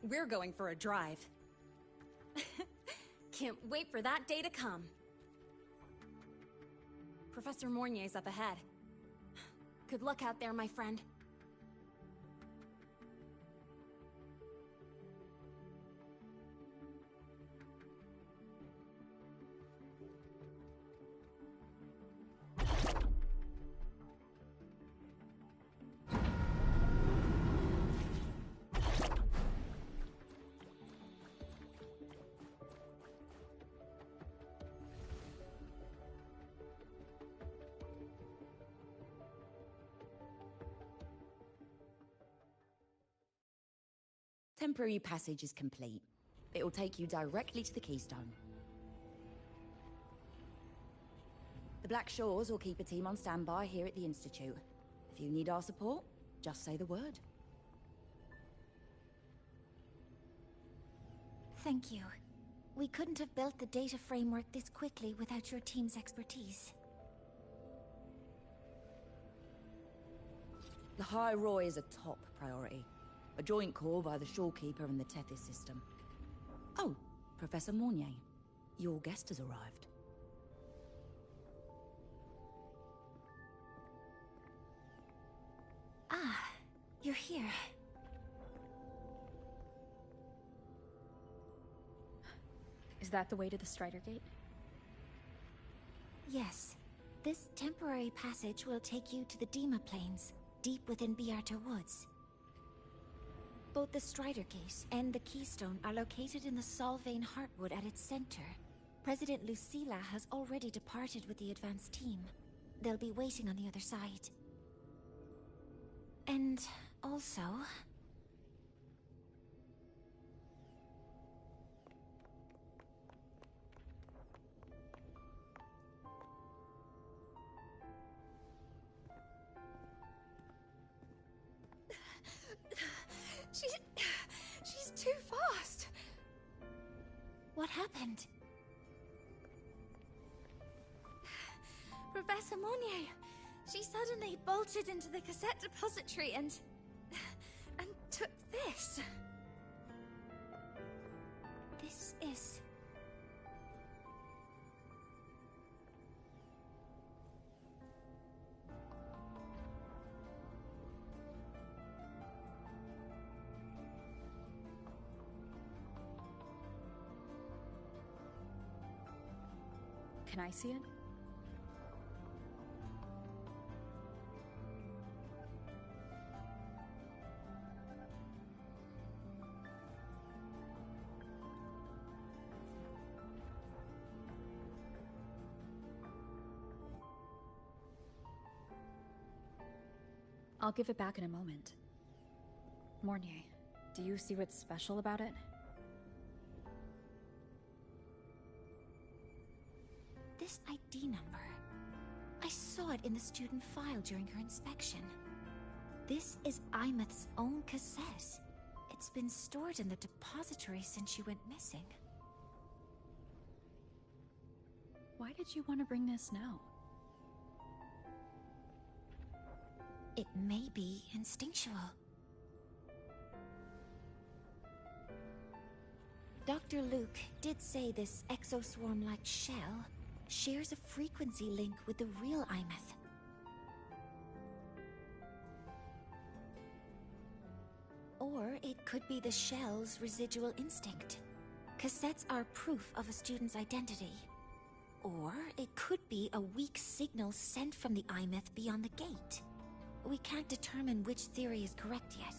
N: we're going for a drive. Can't wait for that day to come. Professor Mornier's up ahead. Good luck out there, my friend.
O: Temporary passage is complete. It'll take you directly to the Keystone. The Black Shores will keep a team on standby here at the Institute. If you need our support, just say the word.
C: Thank you. We couldn't have built the data framework this quickly without your team's expertise.
O: The High Roy is a top priority. A joint call by the Shorekeeper and the Tethys system. Oh, Professor Mornier. Your guest has arrived.
C: Ah, you're here.
E: Is that the way to the Strider Gate?
C: Yes. This temporary passage will take you to the Dima Plains, deep within Biarta Woods. Both the Strider Gate and the Keystone are located in the Solvane Heartwood at its center. President Lucilla has already departed with the advance team. They'll be waiting on the other side. And also...
E: She's too fast.
C: What happened?
P: Professor Monnier, she suddenly bolted into the cassette depository and took this.
C: This is...
E: Can I see it? I'll give it back in a moment. Mornier, do you see what's special about it?
C: This ID number. I saw it in the student file during her inspection. This is Imeth's own cassette. It's been stored in the depository since she went missing.
E: Why did you want to bring this now?
C: It may be instinctual. Dr. Luke did say this exoswarm-like shell shares a frequency link with the real Imeth. Or it could be the shell's residual instinct. Cassettes are proof of a student's identity. Or it could be a weak signal sent from the Imeth beyond the gate. We can't determine which theory is correct yet.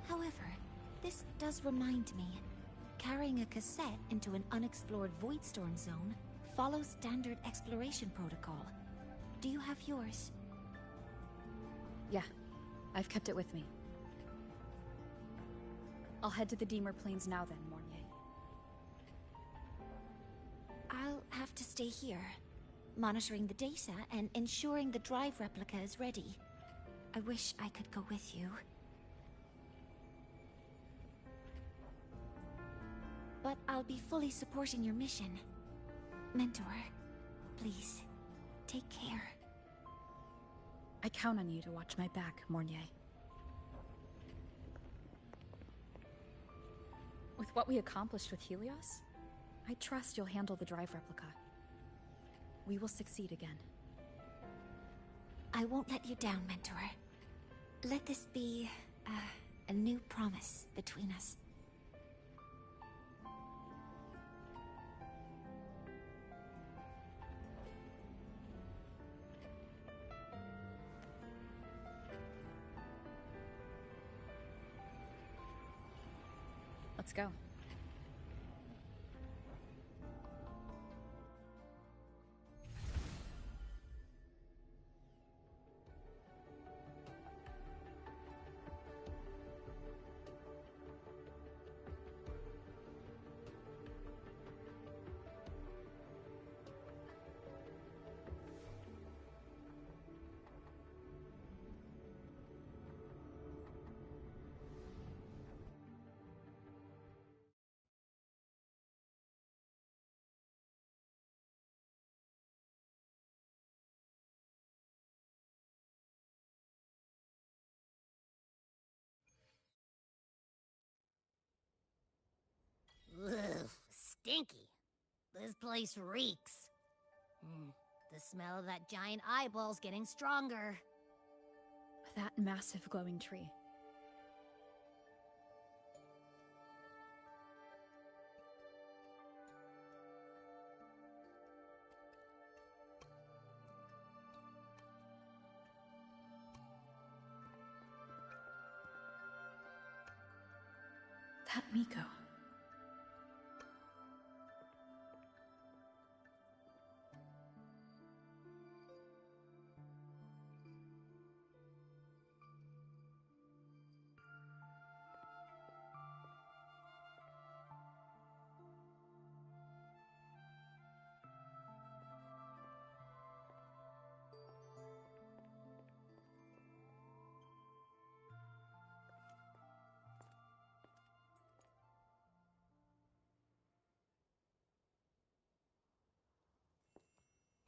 C: However, this does remind me, carrying a cassette into an unexplored Voidstorm zone follows standard exploration protocol. Do you have yours?
E: Yeah, I've kept it with me. I'll head to the Deemer Plains now then, Mornier.
C: I'll have to stay here, monitoring the data and ensuring the drive replica is ready. I wish I could go with you. But I'll be fully supporting your mission. Mentor, please, take care.
E: I count on you to watch my back, Mornier. With what we accomplished with Helios, I trust you'll handle the drive replica. We will succeed again.
C: I won't let you down, Mentor. Let this be a new promise between us.
E: Let's go.
H: Ugh, stinky. This place reeks. The smell of that giant eyeball's getting stronger.
E: That massive glowing tree. That Miko.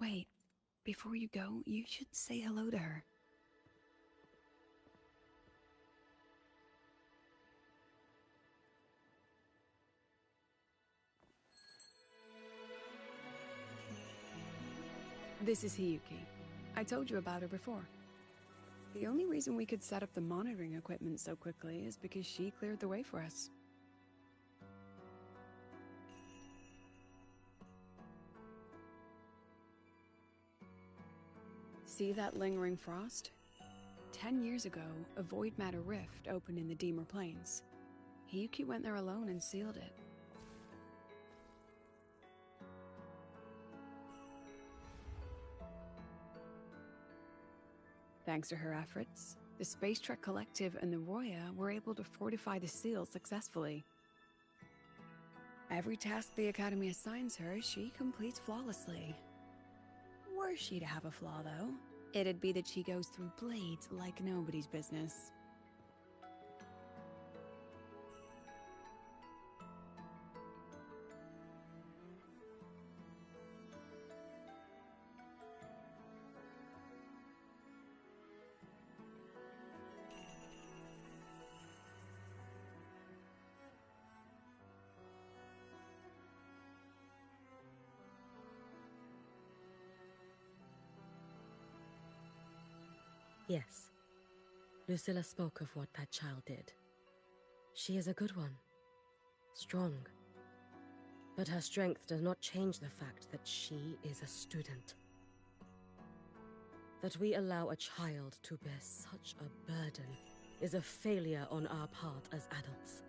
F: Wait, before you go, you should say hello to her. This is Hiyuki. I told you about her before. The only reason we could set up the monitoring equipment so quickly is because she cleared the way for us. See that lingering frost? 10 years ago, a void matter rift opened in the Deemer Plains. Hiyuki went there alone and sealed it. Thanks to her efforts, the Space Trek Collective and the Roya were able to fortify the seal successfully. Every task the Academy assigns her, she completes flawlessly. Were she to have a flaw, though, it'd be that she goes through blades like nobody's business.
B: Yes. Lucilla spoke of what that child did. She is a good one. Strong. But her strength does not change the fact that she is a student. That we allow a child to bear such a burden is a failure on our part as adults.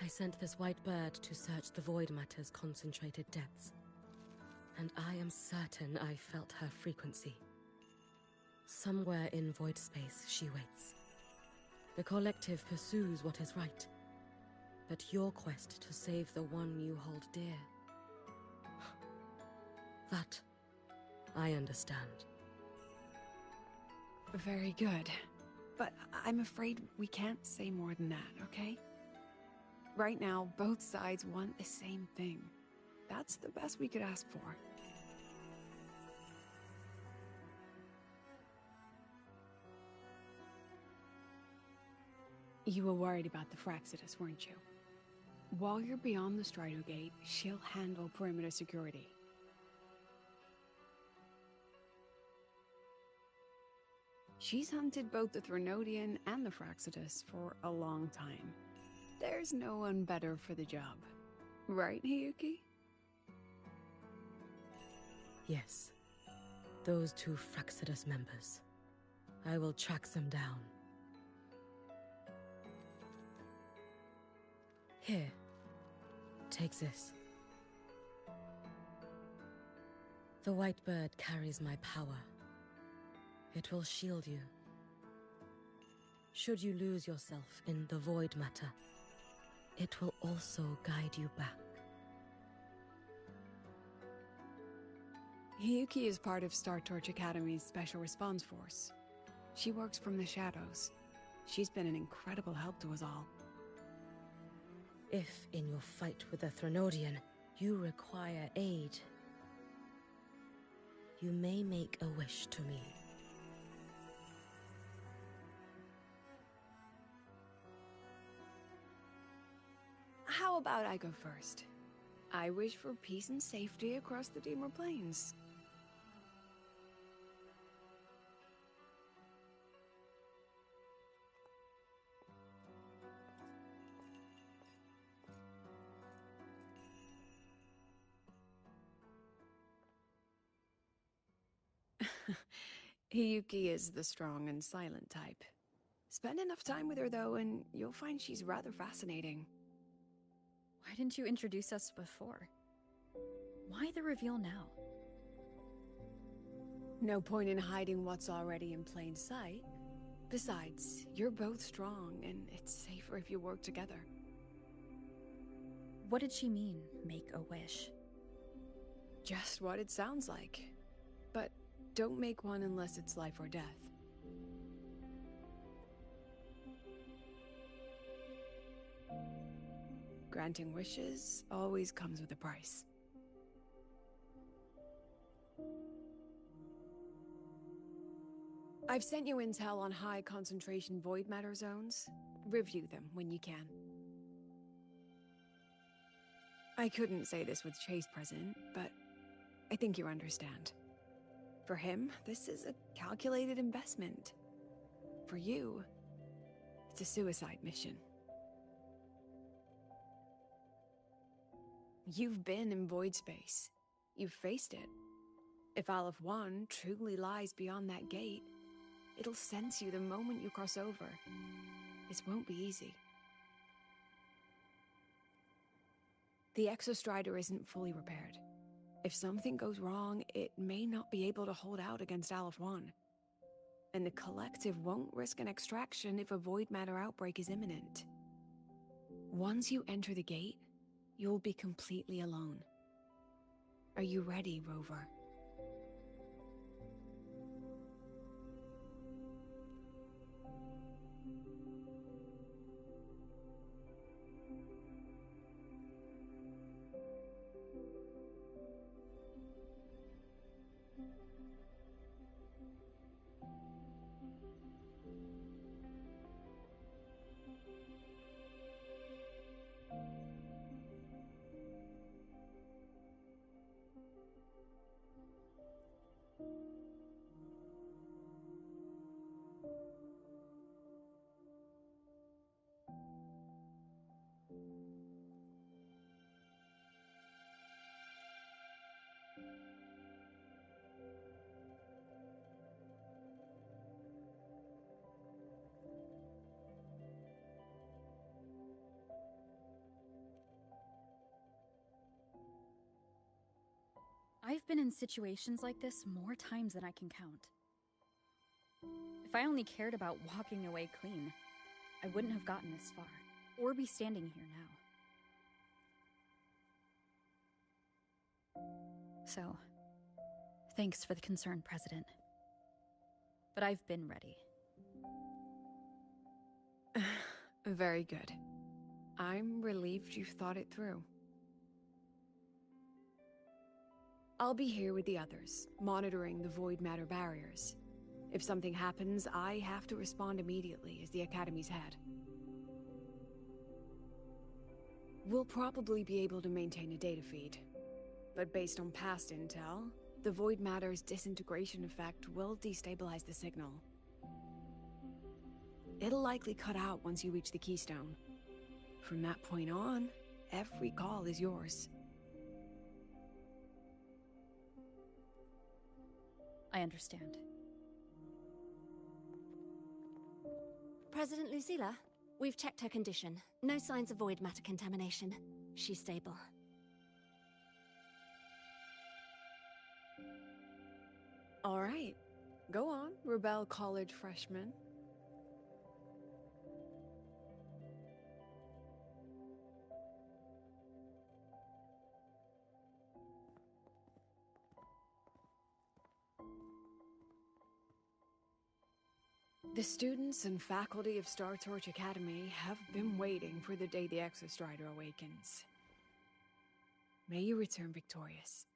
B: I sent this white bird to search the Void Matter's concentrated depths, and I am certain I felt her frequency. Somewhere in void space she waits. The Collective pursues what is right, but your quest to save the one you hold dear... that, I understand.
F: Very good. But I'm afraid we can't say more than that, okay? Right now, both sides want the same thing. That's the best we could ask for. You were worried about the Fraxidus, weren't you? While you're beyond the Strider Gate, she'll handle perimeter security. She's hunted both the Threnodian and the Fraxidus for a long time. There's no one better for the job. Right, Hiyuki?
B: Yes. Those two Fraxidus members. I will track them down. Here. Take this. The white bird carries my power. It will shield you. Should you lose yourself in the void matter, it will also guide you back.
F: Hiyuki is part of Star Torch Academy's Special Response Force. She works from the shadows. She's been an incredible help to us all.
B: If, in your fight with the Threnodian, you require aid, you may make a wish to me.
F: about I go first? I wish for peace and safety across the Dimmer Plains. Hiyuki is the strong and silent type. Spend enough time with her, though, and you'll find she's rather fascinating.
E: Why didn't you introduce us before? Why the reveal now?
F: No point in hiding what's already in plain sight. Besides, you're both strong, and it's safer if you work together.
E: What did she mean, make a wish?
F: Just what it sounds like. But don't make one unless it's life or death. Granting wishes always comes with a price. I've sent you intel on high concentration void matter zones. Review them when you can. I couldn't say this with Chase present, but I think you understand. For him, this is a calculated investment. For you, it's a suicide mission. You've been in void space. You've faced it. If Aleph 1 truly lies beyond that gate, it'll sense you the moment you cross over. This won't be easy. The Exostrider isn't fully repaired. If something goes wrong, it may not be able to hold out against Aleph 1. And the Collective won't risk an extraction if a void matter outbreak is imminent. Once you enter the gate, you'll be completely alone. Are you ready, Rover?
E: I've been in situations like this more times than I can count. If I only cared about walking away clean, I wouldn't have gotten this far, or be standing here now. So, thanks for the concern, President. But I've been ready.
F: Very good. I'm relieved you've thought it through. I'll be here with the others, monitoring the void matter barriers. If something happens, I have to respond immediately as the Academy's head. We'll probably be able to maintain a data feed, but based on past intel, the void matter's disintegration effect will destabilize the signal. It'll likely cut out once you reach the keystone. From that point on, every call is yours.
E: I understand.
L: President Lucilla, we've checked her condition. No signs of void matter contamination. She's stable.
F: All right. Go on, Rebel College freshman. The students and faculty of Star Torch Academy have been waiting for the day the Exostrider awakens. May you return victorious.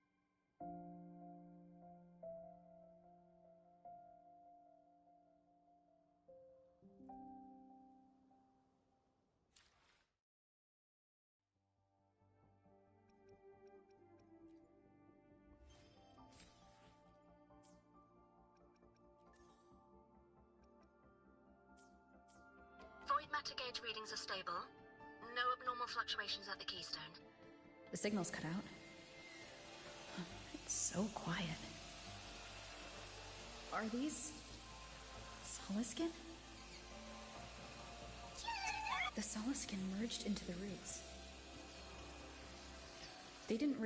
B: gauge readings are stable. No abnormal fluctuations at the keystone.
E: The signal's cut out. It's so quiet. Are these Soliskin? The Soliskin merged into the roots. They didn't